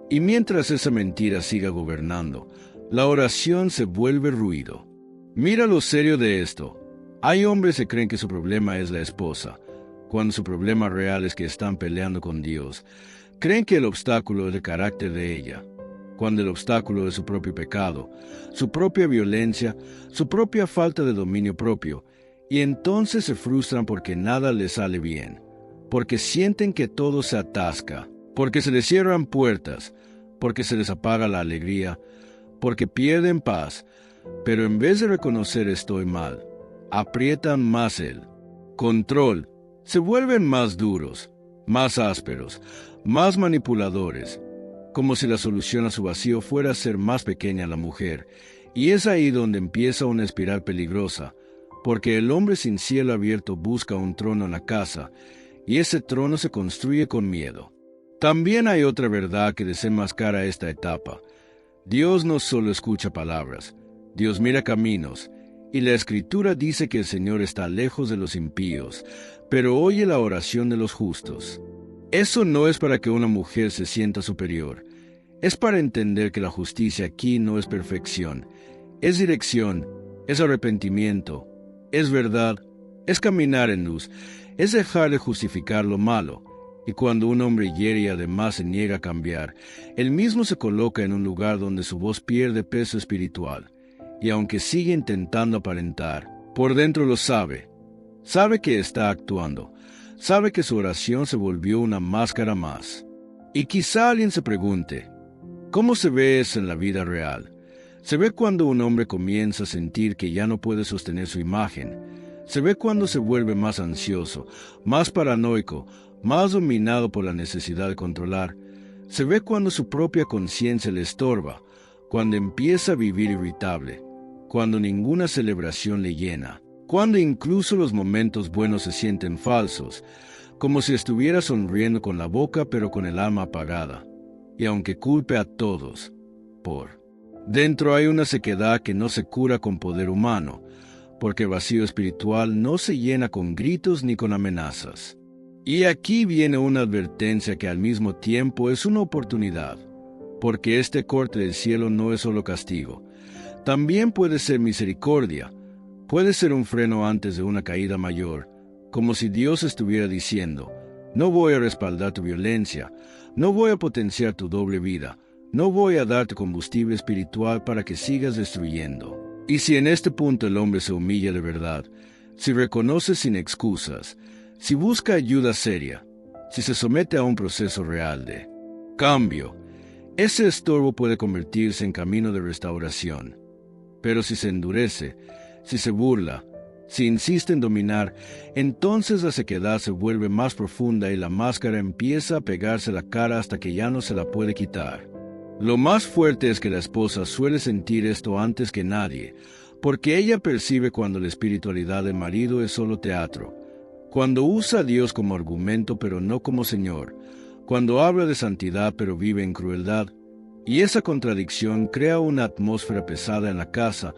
Y mientras esa mentira siga gobernando, la oración se vuelve ruido. Mira lo serio de esto. Hay hombres que creen que su problema es la esposa, cuando su problema real es que están peleando con Dios. Creen que el obstáculo es el carácter de ella, cuando el obstáculo es su propio pecado, su propia violencia, su propia falta de dominio propio, y entonces se frustran porque nada les sale bien, porque sienten que todo se atasca, porque se les cierran puertas, porque se les apaga la alegría, porque pierden paz, pero en vez de reconocer estoy mal, aprietan más el control, se vuelven más duros, más ásperos, más manipuladores, como si la solución a su vacío fuera hacer más pequeña a la mujer, y es ahí donde empieza una espiral peligrosa, porque el hombre sin cielo abierto busca un trono en la casa, y ese trono se construye con miedo. También hay otra verdad que desenmascara esta etapa. Dios no solo escucha palabras, Dios mira caminos, y la Escritura dice que el Señor está lejos de los impíos, pero oye la oración de los justos. Eso no es para que una mujer se sienta superior, es para entender que la justicia aquí no es perfección, es dirección, es arrepentimiento, es verdad, es caminar en luz, es dejar de justificar lo malo. Y cuando un hombre hiere y además se niega a cambiar, él mismo se coloca en un lugar donde su voz pierde peso espiritual. Y aunque sigue intentando aparentar, por dentro lo sabe. Sabe que está actuando. Sabe que su oración se volvió una máscara más. Y quizá alguien se pregunte, ¿cómo se ve eso en la vida real? Se ve cuando un hombre comienza a sentir que ya no puede sostener su imagen. Se ve cuando se vuelve más ansioso, más paranoico, más dominado por la necesidad de controlar. Se ve cuando su propia conciencia le estorba, cuando empieza a vivir irritable, cuando ninguna celebración le llena, cuando incluso los momentos buenos se sienten falsos, como si estuviera sonriendo con la boca pero con el alma apagada. Y aunque culpe a todos, por dentro hay una sequedad que no se cura con poder humano, porque el vacío espiritual no se llena con gritos ni con amenazas. Y aquí viene una advertencia que al mismo tiempo es una oportunidad, porque este corte del cielo no es solo castigo, también puede ser misericordia, puede ser un freno antes de una caída mayor, como si Dios estuviera diciendo: no voy a respaldar tu violencia, no voy a potenciar tu doble vida, no voy a darte combustible espiritual para que sigas destruyendo. Y si en este punto el hombre se humilla de verdad, si reconoce sin excusas, si busca ayuda seria, si se somete a un proceso real de cambio, ese estorbo puede convertirse en camino de restauración. Pero si se endurece, si se burla, si insiste en dominar, entonces la sequedad se vuelve más profunda y la máscara empieza a pegarse a la cara hasta que ya no se la puede quitar. Lo más fuerte es que la esposa suele sentir esto antes que nadie, porque ella percibe cuando la espiritualidad del marido es solo teatro, cuando usa a Dios como argumento pero no como Señor, cuando habla de santidad pero vive en crueldad, y esa contradicción crea una atmósfera pesada en la casa,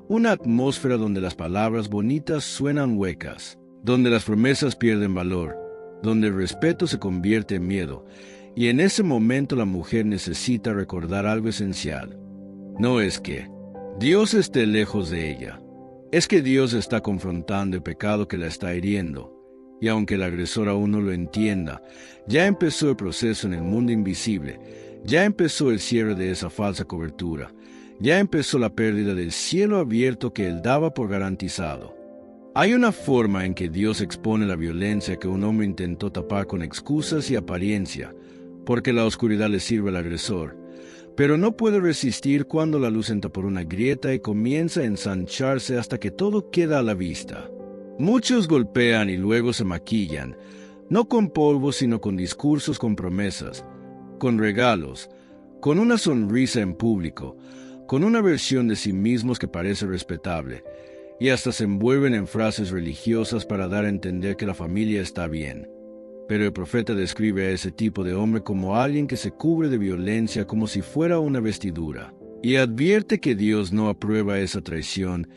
una atmósfera donde las palabras bonitas suenan huecas, donde las promesas pierden valor, donde el respeto se convierte en miedo, y en ese momento la mujer necesita recordar algo esencial. No es que Dios esté lejos de ella, es que Dios está confrontando el pecado que la está hiriendo, y aunque el agresor aún no lo entienda, ya empezó el proceso en el mundo invisible, ya empezó el cierre de esa falsa cobertura, ya empezó la pérdida del cielo abierto que él daba por garantizado. Hay una forma en que Dios expone la violencia que un hombre intentó tapar con excusas y apariencia, porque la oscuridad le sirve al agresor, pero no puede resistir cuando la luz entra por una grieta y comienza a ensancharse hasta que todo queda a la vista. Muchos golpean y luego se maquillan, no con polvo sino con discursos con promesas, con regalos, con una sonrisa en público, con una versión de sí mismos que parece respetable, y hasta se envuelven en frases religiosas para dar a entender que la familia está bien. Pero el profeta describe a ese tipo de hombre como alguien que se cubre de violencia como si fuera una vestidura, y advierte que Dios no aprueba esa traición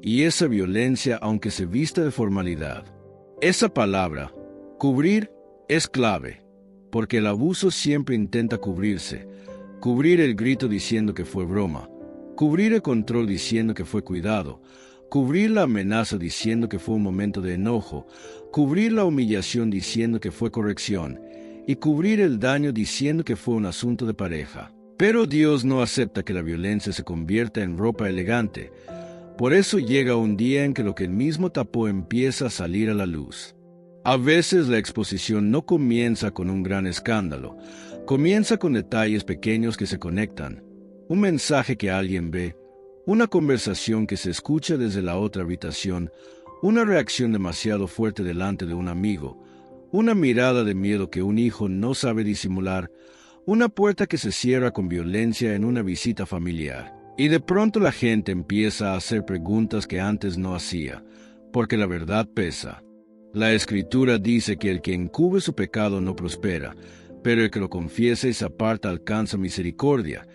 y esa violencia aunque se vista de formalidad. Esa palabra, cubrir, es clave, porque el abuso siempre intenta cubrirse, cubrir el grito diciendo que fue broma, cubrir el control diciendo que fue cuidado, cubrir la amenaza diciendo que fue un momento de enojo, cubrir la humillación diciendo que fue corrección, y cubrir el daño diciendo que fue un asunto de pareja. Pero Dios no acepta que la violencia se convierta en ropa elegante. Por eso llega un día en que lo que él mismo tapó empieza a salir a la luz. A veces la exposición no comienza con un gran escándalo, comienza con detalles pequeños que se conectan, un mensaje que alguien ve, una conversación que se escucha desde la otra habitación, una reacción demasiado fuerte delante de un amigo, una mirada de miedo que un hijo no sabe disimular, una puerta que se cierra con violencia en una visita familiar. Y de pronto la gente empieza a hacer preguntas que antes no hacía, porque la verdad pesa. La Escritura dice que el que encubre su pecado no prospera, pero el que lo confiesa y se aparta alcanza misericordia.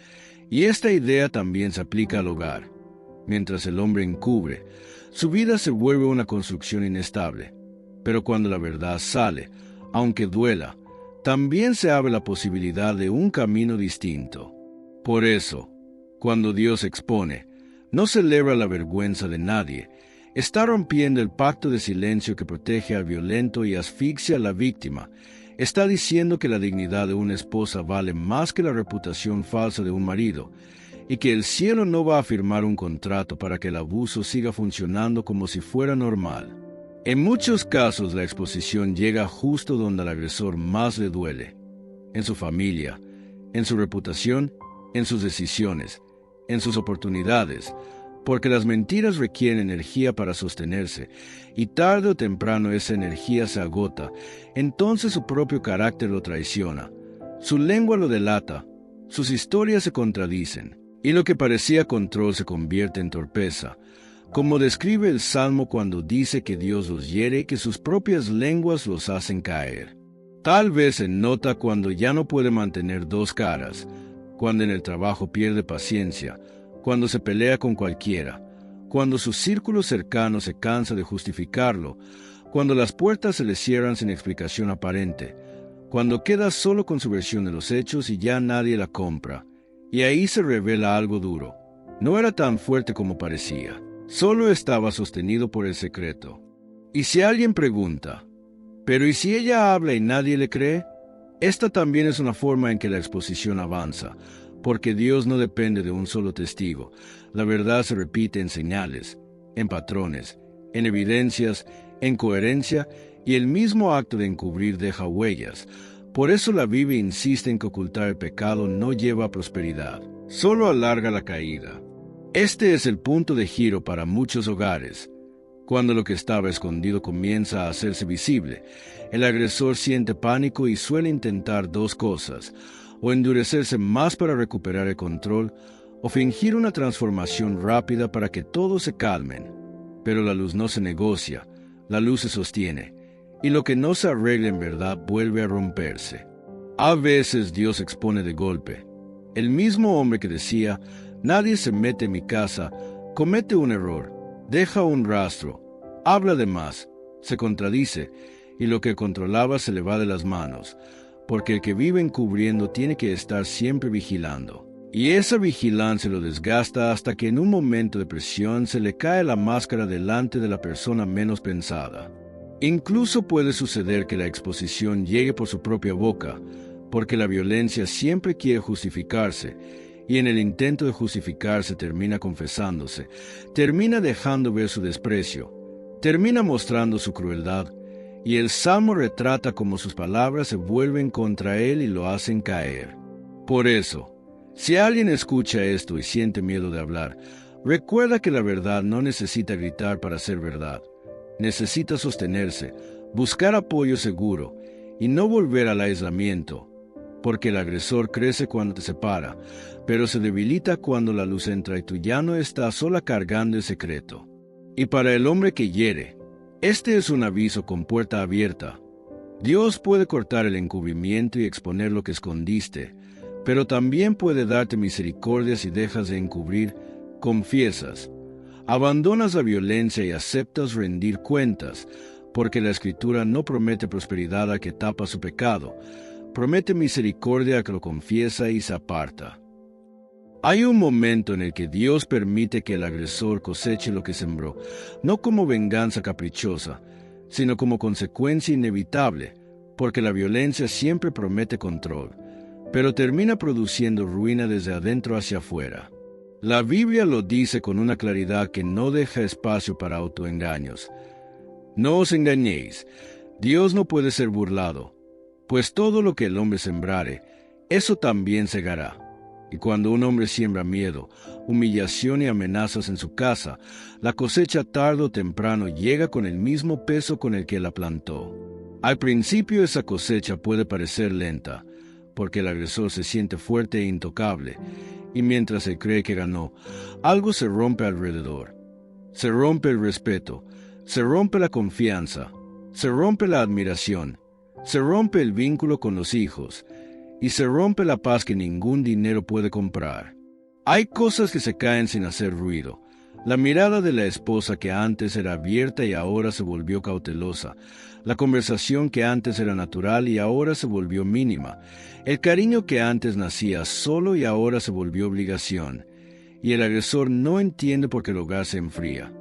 Y esta idea también se aplica al hogar. Mientras el hombre encubre, su vida se vuelve una construcción inestable. Pero cuando la verdad sale, aunque duela, también se abre la posibilidad de un camino distinto. Por eso, cuando Dios expone, no celebra la vergüenza de nadie, está rompiendo el pacto de silencio que protege al violento y asfixia a la víctima. Está diciendo que la dignidad de una esposa vale más que la reputación falsa de un marido, y que el cielo no va a firmar un contrato para que el abuso siga funcionando como si fuera normal. En muchos casos la exposición llega justo donde al agresor más le duele, en su familia, en su reputación, en sus decisiones, en sus oportunidades, porque las mentiras requieren energía para sostenerse, y tarde o temprano esa energía se agota, entonces su propio carácter lo traiciona, su lengua lo delata, sus historias se contradicen, y lo que parecía control se convierte en torpeza, como describe el Salmo cuando dice que Dios los hiere y que sus propias lenguas los hacen caer. Tal vez se nota cuando ya no puede mantener dos caras, cuando en el trabajo pierde paciencia, cuando se pelea con cualquiera, cuando su círculo cercano se cansa de justificarlo, Cuando las puertas se le cierran sin explicación aparente, cuando queda solo con su versión de los hechos y ya nadie la compra, y ahí se revela algo duro. No era tan fuerte como parecía, solo estaba sostenido por el secreto. Y si alguien pregunta, ¿pero y si ella habla y nadie le cree? Esta también es una forma en que la exposición avanza, porque Dios no depende de un solo testigo. La verdad se repite en señales, en patrones, en evidencias, en coherencia, y el mismo acto de encubrir deja huellas. Por eso la Biblia insiste en que ocultar el pecado no lleva a prosperidad, solo alarga la caída. Este es el punto de giro para muchos hogares. Cuando lo que estaba escondido comienza a hacerse visible, el agresor siente pánico y suele intentar dos cosas: o endurecerse más para recuperar el control, o fingir una transformación rápida para que todos se calmen. Pero la luz no se negocia, la luz se sostiene, y lo que no se arregla en verdad vuelve a romperse. A veces Dios expone de golpe. El mismo hombre que decía, nadie se mete en mi casa, comete un error, deja un rastro, habla de más, se contradice, y lo que controlaba se le va de las manos, porque el que vive encubriendo tiene que estar siempre vigilando. Y esa vigilancia lo desgasta hasta que en un momento de presión se le cae la máscara delante de la persona menos pensada. Incluso puede suceder que la exposición llegue por su propia boca, porque la violencia siempre quiere justificarse, y en el intento de justificarse termina confesándose, termina dejando ver su desprecio, termina mostrando su crueldad, y el Salmo retrata cómo sus palabras se vuelven contra él y lo hacen caer. Por eso, si alguien escucha esto y siente miedo de hablar, recuerda que la verdad no necesita gritar para ser verdad. Necesita sostenerse, buscar apoyo seguro y no volver al aislamiento, porque el agresor crece cuando te separa, pero se debilita cuando la luz entra y tú ya no estás sola cargando el secreto. Y para el hombre que hiere, este es un aviso con puerta abierta. Dios puede cortar el encubrimiento y exponer lo que escondiste, pero también puede darte misericordia si dejas de encubrir, confiesas, abandonas la violencia y aceptas rendir cuentas, porque la Escritura no promete prosperidad al que tapa su pecado, promete misericordia al que lo confiesa y se aparta. Hay un momento en el que Dios permite que el agresor coseche lo que sembró, no como venganza caprichosa, sino como consecuencia inevitable, porque la violencia siempre promete control, pero termina produciendo ruina desde adentro hacia afuera. La Biblia lo dice con una claridad que no deja espacio para autoengaños. No os engañéis, Dios no puede ser burlado, pues todo lo que el hombre sembrare, eso también segará. Y cuando un hombre siembra miedo, humillación y amenazas en su casa, la cosecha tarde o temprano llega con el mismo peso con el que la plantó. Al principio esa cosecha puede parecer lenta, porque el agresor se siente fuerte e intocable, y mientras se cree que ganó, algo se rompe alrededor. Se rompe el respeto, se rompe la confianza, se rompe la admiración, se rompe el vínculo con los hijos, y se rompe la paz que ningún dinero puede comprar. Hay cosas que se caen sin hacer ruido. La mirada de la esposa que antes era abierta y ahora se volvió cautelosa. La conversación que antes era natural y ahora se volvió mínima. El cariño que antes nacía solo y ahora se volvió obligación. Y el agresor no entiende por qué el hogar se enfría,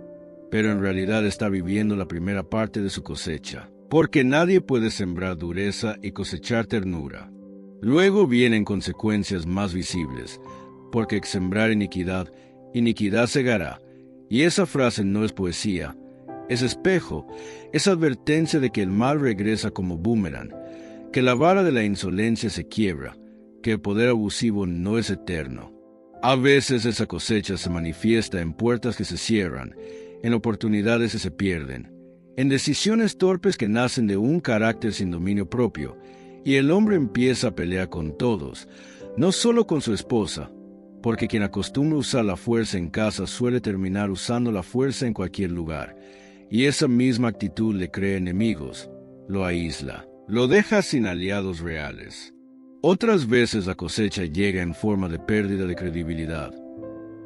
pero en realidad está viviendo la primera parte de su cosecha. Porque nadie puede sembrar dureza y cosechar ternura. Luego vienen consecuencias más visibles, porque sembrar iniquidad, iniquidad segará. Y esa frase no es poesía, es espejo, es advertencia de que el mal regresa como boomerang, que la vara de la insolencia se quiebra, que el poder abusivo no es eterno. A veces esa cosecha se manifiesta en puertas que se cierran, en oportunidades que se pierden, en decisiones torpes que nacen de un carácter sin dominio propio, y el hombre empieza a pelear con todos, no solo con su esposa, porque quien acostumbra usar la fuerza en casa suele terminar usando la fuerza en cualquier lugar, y esa misma actitud le crea enemigos, lo aísla, lo deja sin aliados reales. Otras veces la cosecha llega en forma de pérdida de credibilidad,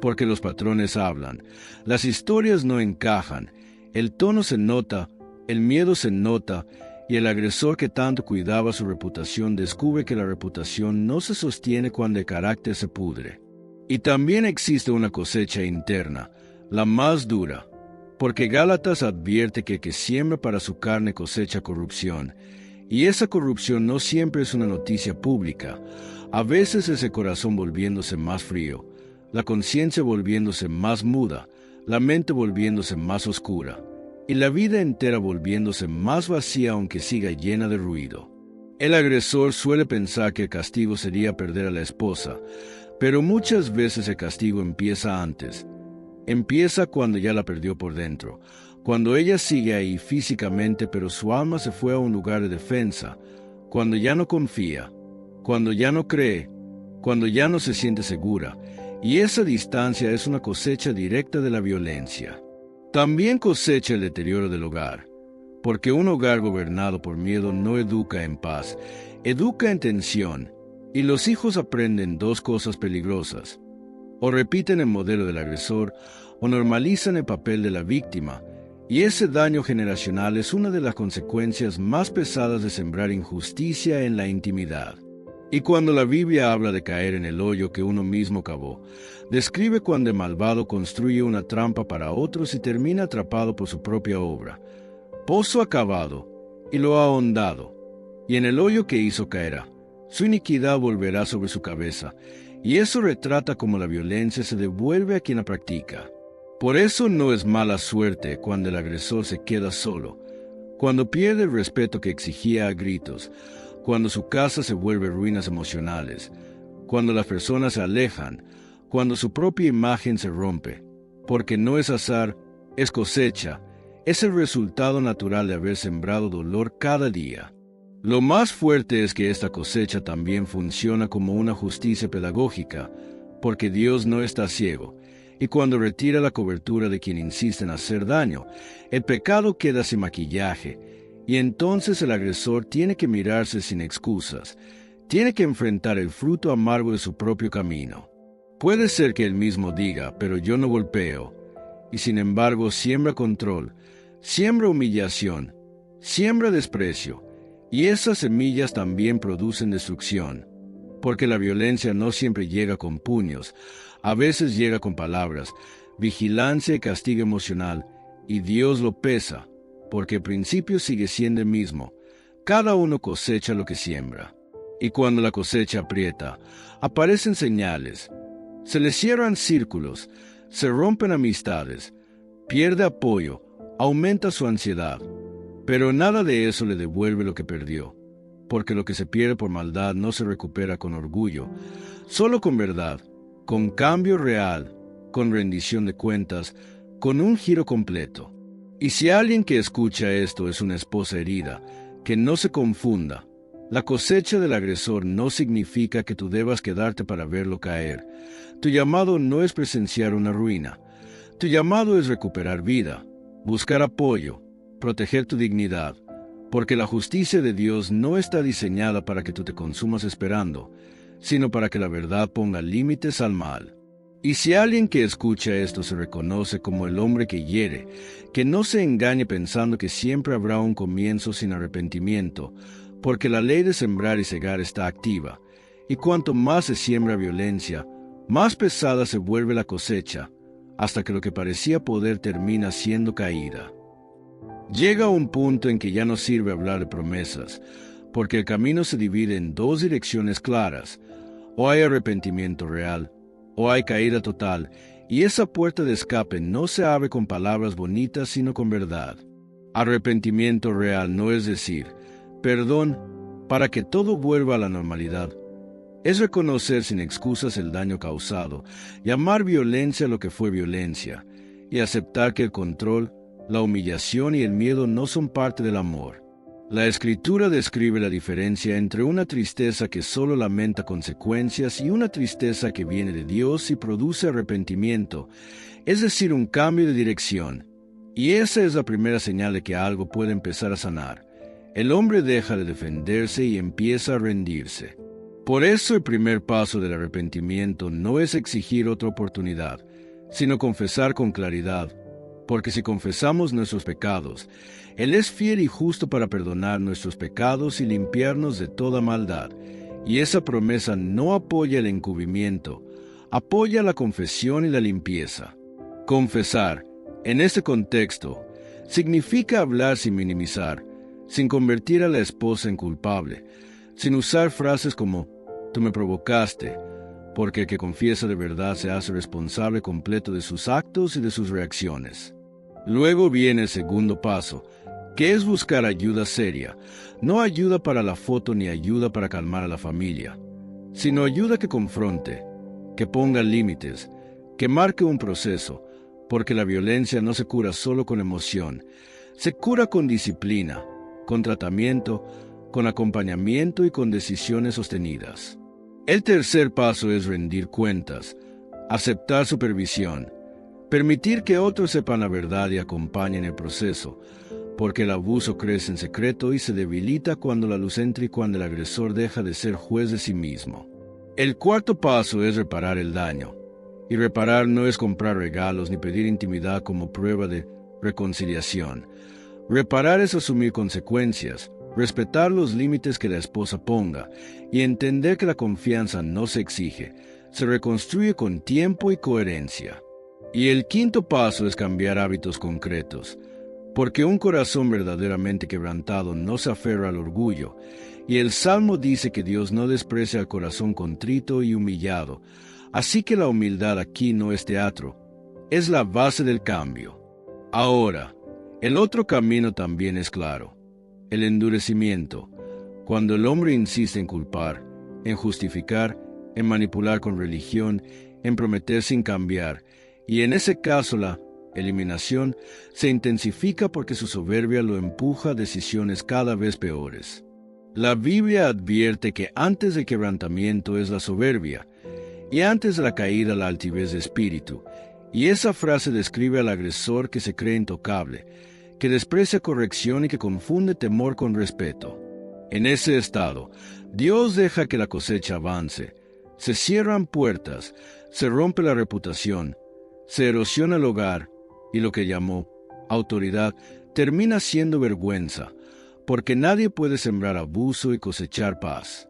porque los patrones hablan, las historias no encajan, el tono se nota, El miedo se nota y el agresor que tanto cuidaba su reputación descubre que la reputación no se sostiene cuando el carácter se pudre. Y también existe una cosecha interna, la más dura, porque Gálatas advierte que el que siembra para su carne cosecha corrupción, y esa corrupción no siempre es una noticia pública. A veces es el corazón volviéndose más frío, la conciencia volviéndose más muda, la mente volviéndose más oscura, y la vida entera volviéndose más vacía aunque siga llena de ruido. El agresor suele pensar que el castigo sería perder a la esposa, pero muchas veces el castigo empieza antes. Empieza cuando ya la perdió por dentro, cuando ella sigue ahí físicamente pero su alma se fue a un lugar de defensa, cuando ya no confía, cuando ya no cree, cuando ya no se siente segura, y esa distancia es una cosecha directa de la violencia. También cosecha el deterioro del hogar, porque un hogar gobernado por miedo no educa en paz, educa en tensión, y los hijos aprenden dos cosas peligrosas: o repiten el modelo del agresor, o normalizan el papel de la víctima, y ese daño generacional es una de las consecuencias más pesadas de sembrar injusticia en la intimidad. Y cuando la Biblia habla de caer en el hoyo que uno mismo cavó, describe cuando el malvado construye una trampa para otros y termina atrapado por su propia obra. Pozo ha cavado, y lo ha ahondado, y en el hoyo que hizo caerá. Su iniquidad volverá sobre su cabeza, y eso retrata cómo la violencia se devuelve a quien la practica. Por eso no es mala suerte cuando el agresor se queda solo, cuando pierde el respeto que exigía a gritos, cuando su casa se vuelve ruinas emocionales, cuando las personas se alejan, cuando su propia imagen se rompe, porque no es azar, es cosecha, es el resultado natural de haber sembrado dolor cada día. Lo más fuerte es que esta cosecha también funciona como una justicia pedagógica, porque Dios no está ciego, y cuando retira la cobertura de quien insiste en hacer daño, el pecado queda sin maquillaje, y entonces el agresor tiene que mirarse sin excusas, tiene que enfrentar el fruto amargo de su propio camino. Puede ser que él mismo diga, pero yo no golpeo, y sin embargo siembra control, siembra humillación, siembra desprecio, y esas semillas también producen destrucción, porque la violencia no siempre llega con puños, a veces llega con palabras, vigilancia y castigo emocional, y Dios lo pesa, porque el principio sigue siendo el mismo. Cada uno cosecha lo que siembra. Y cuando la cosecha aprieta, aparecen señales. Se le cierran círculos, se rompen amistades, pierde apoyo, aumenta su ansiedad. Pero nada de eso le devuelve lo que perdió, porque lo que se pierde por maldad no se recupera con orgullo, solo con verdad, con cambio real, con rendición de cuentas, con un giro completo. Y si alguien que escucha esto es una esposa herida, que no se confunda. La cosecha del agresor no significa que tú debas quedarte para verlo caer. Tu llamado no es presenciar una ruina. Tu llamado es recuperar vida, buscar apoyo, proteger tu dignidad, porque la justicia de Dios no está diseñada para que tú te consumas esperando, sino para que la verdad ponga límites al mal. Y si alguien que escucha esto se reconoce como el hombre que hiere, que no se engañe pensando que siempre habrá un comienzo sin arrepentimiento, porque la ley de sembrar y cegar está activa, y cuanto más se siembra violencia, más pesada se vuelve la cosecha, hasta que lo que parecía poder termina siendo caída. Llega un punto en que ya no sirve hablar de promesas, porque el camino se divide en dos direcciones claras: o hay arrepentimiento real, o hay caída total, y esa puerta de escape no se abre con palabras bonitas, sino con verdad. Arrepentimiento real no es decir, perdón, para que todo vuelva a la normalidad. Es reconocer sin excusas el daño causado, llamar violencia lo que fue violencia, y aceptar que el control, la humillación y el miedo no son parte del amor. La Escritura describe la diferencia entre una tristeza que solo lamenta consecuencias y una tristeza que viene de Dios y produce arrepentimiento, es decir, un cambio de dirección. Y esa es la primera señal de que algo puede empezar a sanar. El hombre deja de defenderse y empieza a rendirse. Por eso el primer paso del arrepentimiento no es exigir otra oportunidad, sino confesar con claridad: Porque si confesamos nuestros pecados, Él es fiel y justo para perdonar nuestros pecados y limpiarnos de toda maldad. Y esa promesa no apoya el encubrimiento, apoya la confesión y la limpieza. Confesar, en este contexto, significa hablar sin minimizar, sin convertir a la esposa en culpable, sin usar frases como «tú me provocaste», porque el que confiesa de verdad se hace responsable completo de sus actos y de sus reacciones. Luego viene el segundo paso, que es buscar ayuda seria, no ayuda para la foto ni ayuda para calmar a la familia, sino ayuda que confronte, que ponga límites, que marque un proceso, porque la violencia no se cura solo con emoción, se cura con disciplina, con tratamiento, con acompañamiento y con decisiones sostenidas. El tercer paso es rendir cuentas, aceptar supervisión, permitir que otros sepan la verdad y acompañen el proceso, porque el abuso crece en secreto y se debilita cuando la luz entra y cuando el agresor deja de ser juez de sí mismo. El cuarto paso es reparar el daño, y reparar no es comprar regalos ni pedir intimidad como prueba de reconciliación. Reparar es asumir consecuencias, respetar los límites que la esposa ponga y entender que la confianza no se exige, se reconstruye con tiempo y coherencia. Y el quinto paso es cambiar hábitos concretos, porque un corazón verdaderamente quebrantado no se aferra al orgullo, y el Salmo dice que Dios no desprecia al corazón contrito y humillado, así que la humildad aquí no es teatro, es la base del cambio. Ahora, el otro camino también es claro. El endurecimiento, cuando el hombre insiste en culpar, en justificar, en manipular con religión, en prometer sin cambiar, y en ese caso la eliminación se intensifica porque su soberbia lo empuja a decisiones cada vez peores. La Biblia advierte que antes del quebrantamiento es la soberbia, y antes de la caída la altivez de espíritu, y esa frase describe al agresor que se cree intocable, que desprecia corrección y que confunde temor con respeto. En ese estado, Dios deja que la cosecha avance, se cierran puertas, se rompe la reputación, se erosiona el hogar, y lo que llamó autoridad termina siendo vergüenza, porque nadie puede sembrar abuso y cosechar paz.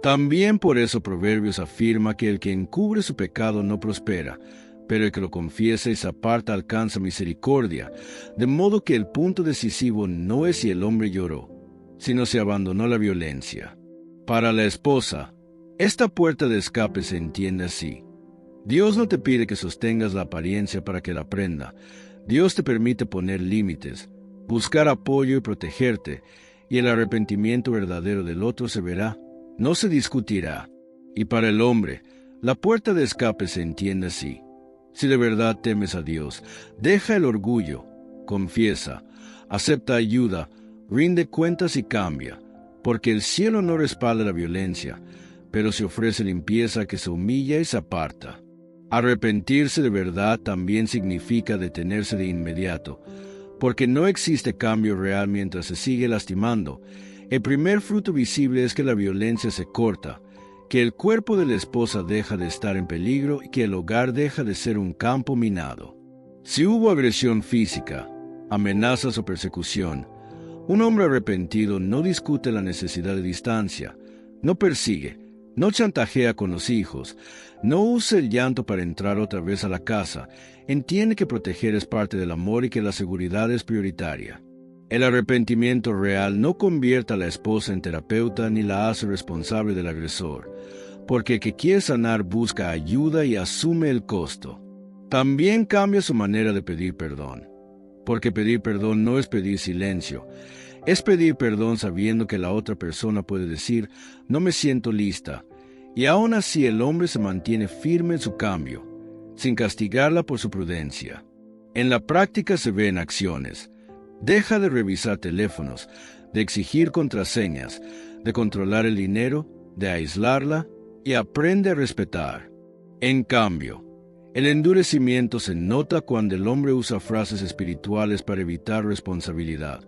También por eso Proverbios afirma que el que encubre su pecado no prospera, pero el que lo confiesa y se aparta alcanza misericordia, de modo que el punto decisivo no es si el hombre lloró, sino si abandonó la violencia. Para la esposa, esta puerta de escape se entiende así. Dios no te pide que sostengas la apariencia para que la aprenda. Dios te permite poner límites, buscar apoyo y protegerte, y el arrepentimiento verdadero del otro se verá, no se discutirá. Y para el hombre, la puerta de escape se entiende así. Si de verdad temes a Dios, deja el orgullo, confiesa, acepta ayuda, rinde cuentas y cambia, porque el cielo no respalda la violencia, pero se ofrece limpieza que se humilla y se aparta. Arrepentirse de verdad también significa detenerse de inmediato, porque no existe cambio real mientras se sigue lastimando. El primer fruto visible es que la violencia se corta, que el cuerpo de la esposa deja de estar en peligro y que el hogar deja de ser un campo minado. Si hubo agresión física, amenazas o persecución, un hombre arrepentido no discute la necesidad de distancia, no persigue, no chantajea con los hijos, no usa el llanto para entrar otra vez a la casa, entiende que proteger es parte del amor y que la seguridad es prioritaria. El arrepentimiento real no convierte a la esposa en terapeuta ni la hace responsable del agresor, porque el que quiere sanar busca ayuda y asume el costo. También cambia su manera de pedir perdón, porque pedir perdón no es pedir silencio, es pedir perdón sabiendo que la otra persona puede decir, no me siento lista, y aún así el hombre se mantiene firme en su cambio, sin castigarla por su prudencia. En la práctica se ve en acciones. Deja de revisar teléfonos, de exigir contraseñas, de controlar el dinero, de aislarla y aprende a respetar. En cambio, el endurecimiento se nota cuando el hombre usa frases espirituales para evitar responsabilidad,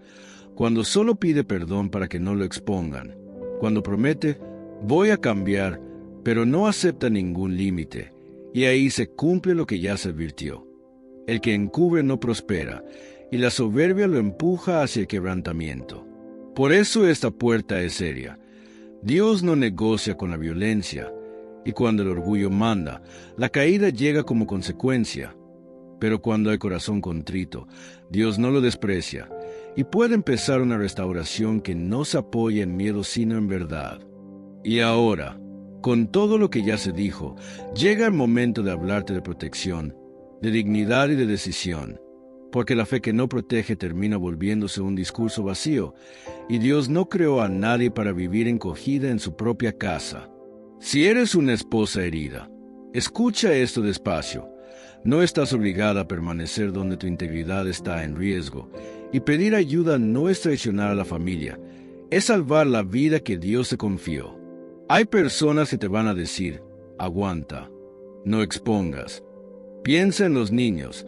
cuando solo pide perdón para que no lo expongan, cuando promete, voy a cambiar, pero no acepta ningún límite, y ahí se cumple lo que ya se advirtió. El que encubre no prospera, y la soberbia lo empuja hacia el quebrantamiento. Por eso esta puerta es seria. Dios no negocia con la violencia, y cuando el orgullo manda, la caída llega como consecuencia. Pero cuando hay corazón contrito, Dios no lo desprecia, y puede empezar una restauración que no se apoya en miedo sino en verdad. Y ahora, con todo lo que ya se dijo, llega el momento de hablarte de protección, de dignidad y de decisión, porque la fe que no protege termina volviéndose un discurso vacío, y Dios no creó a nadie para vivir encogida en su propia casa. Si eres una esposa herida, escucha esto despacio. No estás obligada a permanecer donde tu integridad está en riesgo, y pedir ayuda no es traicionar a la familia, es salvar la vida que Dios te confió. Hay personas que te van a decir, aguanta, no expongas. Piensa en los niños,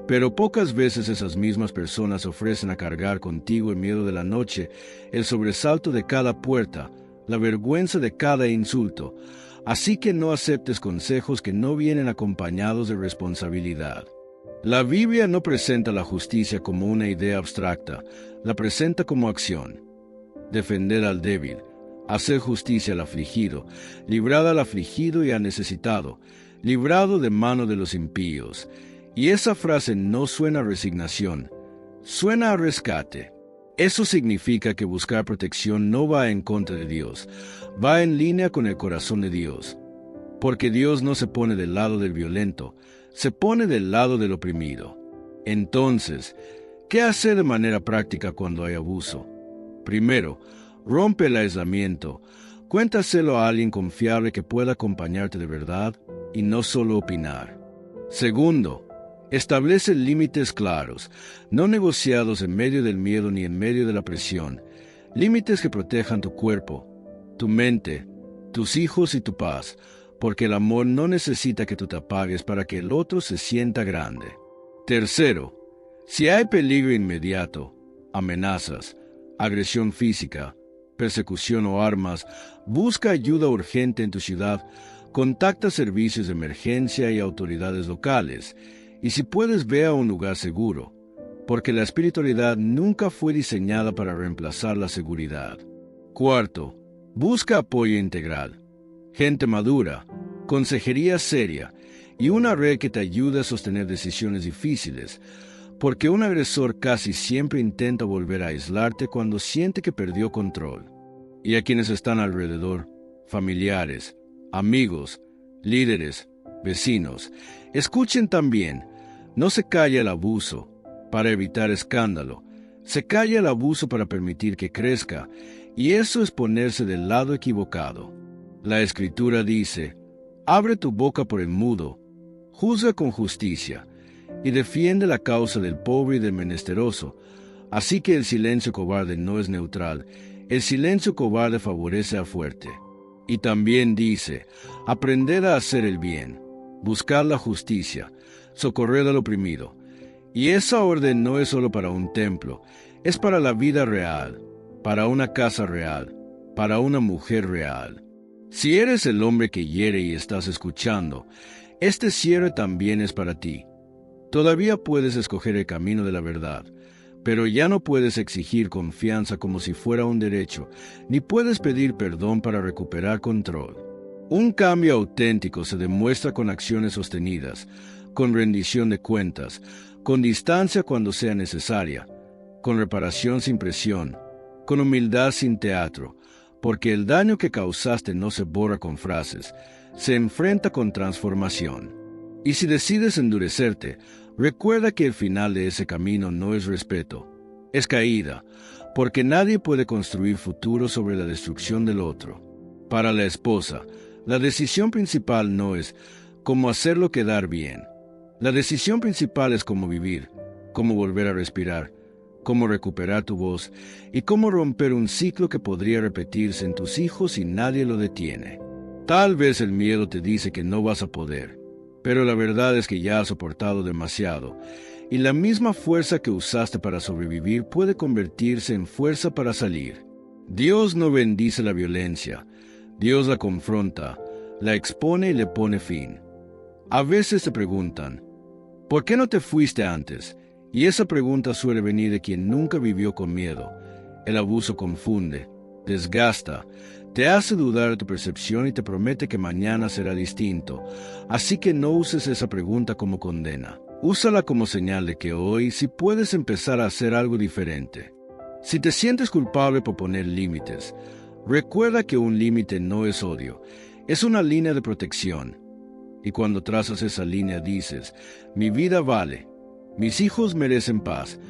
pero pocas veces esas mismas personas ofrecen a cargar contigo el miedo de la noche, el sobresalto de cada puerta, la vergüenza de cada insulto. Así que no aceptes consejos que no vienen acompañados de responsabilidad. La Biblia no presenta la justicia como una idea abstracta, la presenta como acción. Defender al débil, hacer justicia al afligido, librar al afligido y al necesitado, librado de mano de los impíos. Y esa frase no suena a resignación, suena a rescate. Eso significa que buscar protección no va en contra de Dios, va en línea con el corazón de Dios. Porque Dios no se pone del lado del violento, se pone del lado del oprimido. Entonces, ¿qué hacer de manera práctica cuando hay abuso? Primero, rompe el aislamiento. Cuéntaselo a alguien confiable que pueda acompañarte de verdad y no solo opinar. Segundo, establece límites claros, no negociados en medio del miedo ni en medio de la presión. Límites que protejan tu cuerpo, tu mente, tus hijos y tu paz, porque el amor no necesita que tú te apagues para que el otro se sienta grande. Tercero, si hay peligro inmediato, amenazas, agresión física, persecución o armas, busca ayuda urgente en tu ciudad, contacta servicios de emergencia y autoridades locales, y si puedes ve a un lugar seguro, porque la espiritualidad nunca fue diseñada para reemplazar la seguridad. Cuarto, busca apoyo integral, gente madura, consejería seria y una red que te ayude a sostener decisiones difíciles, porque un agresor casi siempre intenta volver a aislarte cuando siente que perdió control. Y a quienes están alrededor, familiares, amigos, líderes, vecinos, escuchen también. No se calla el abuso para evitar escándalo, se calla el abuso para permitir que crezca, y eso es ponerse del lado equivocado. La Escritura dice, abre tu boca por el mudo, juzga con justicia, y defiende la causa del pobre y del menesteroso. Así que el silencio cobarde no es neutral, el silencio cobarde favorece al fuerte. Y también dice, aprended a hacer el bien, buscad la justicia, socorred al oprimido. Y esa orden no es solo para un templo, es para la vida real, para una casa real, para una mujer real. Si eres el hombre que hiere y estás escuchando, este cierre también es para ti. Todavía puedes escoger el camino de la verdad, pero ya no puedes exigir confianza como si fuera un derecho, ni puedes pedir perdón para recuperar control. Un cambio auténtico se demuestra con acciones sostenidas, con rendición de cuentas, con distancia cuando sea necesaria, con reparación sin presión, con humildad sin teatro, porque el daño que causaste no se borra con frases, se enfrenta con transformación. Y si decides endurecerte, recuerda que el final de ese camino no es respeto, es caída, porque nadie puede construir futuro sobre la destrucción del otro. Para la esposa, la decisión principal no es cómo hacerlo quedar bien. La decisión principal es cómo vivir, cómo volver a respirar, cómo recuperar tu voz y cómo romper un ciclo que podría repetirse en tus hijos si nadie lo detiene. Tal vez el miedo te dice que no vas a poder, pero la verdad es que ya has soportado demasiado, y la misma fuerza que usaste para sobrevivir puede convertirse en fuerza para salir. Dios no bendice la violencia, Dios la confronta, la expone y le pone fin. A veces te preguntan, ¿Por qué no te fuiste antes? Y esa pregunta suele venir de quien nunca vivió con miedo. El abuso confunde, desgasta, te hace dudar de tu percepción y te promete que mañana será distinto. Así que no uses esa pregunta como condena. Úsala como señal de que hoy sí puedes empezar a hacer algo diferente. Si te sientes culpable por poner límites, recuerda que un límite no es odio, es una línea de protección. Y cuando trazas esa línea dices, mi vida vale, mis hijos merecen paz,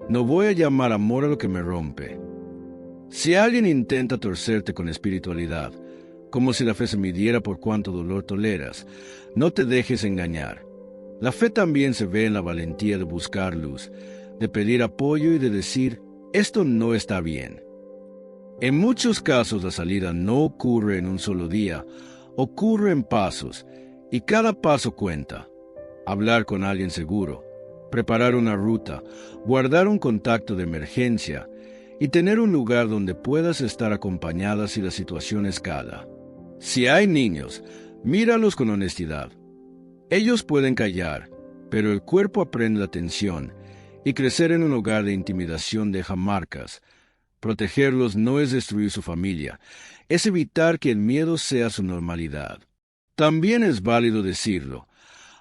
no voy a llamar amor a lo que me rompe. Si alguien intenta torcerte con espiritualidad, como si la fe se midiera por cuánto dolor toleras, no te dejes engañar. La fe también se ve en la valentía de buscar luz, de pedir apoyo y de decir, esto no está bien. En muchos casos la salida no ocurre en un solo día, ocurre en pasos, y cada paso cuenta. Hablar con alguien seguro, preparar una ruta, guardar un contacto de emergencia y tener un lugar donde puedas estar acompañada si la situación escala. Si hay niños, míralos con honestidad. Ellos pueden callar, pero el cuerpo aprende la tensión y crecer en un hogar de intimidación deja marcas. Protegerlos no es destruir su familia, es evitar que el miedo sea su normalidad. También es válido decirlo.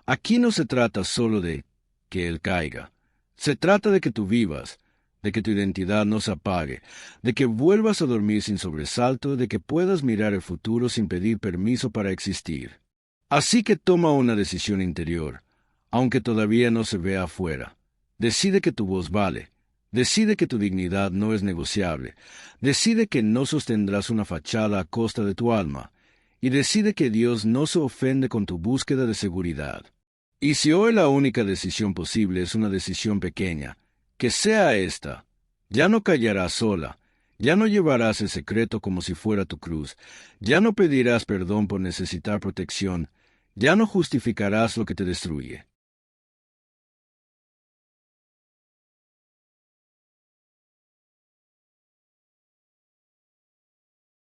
Aquí no se trata solo de que él caiga. Se trata de que tú vivas, de que tu identidad no se apague, de que vuelvas a dormir sin sobresalto, de que puedas mirar el futuro sin pedir permiso para existir. Así que toma una decisión interior, aunque todavía no se vea afuera. Decide que tu voz vale. Decide que tu dignidad no es negociable. Decide que no sostendrás una fachada a costa de tu alma. Y decide que Dios no se ofende con tu búsqueda de seguridad. Y si hoy la única decisión posible es una decisión pequeña, que sea esta. Ya no callarás sola. Ya no llevarás el secreto como si fuera tu cruz. Ya no pedirás perdón por necesitar protección. Ya no justificarás lo que te destruye.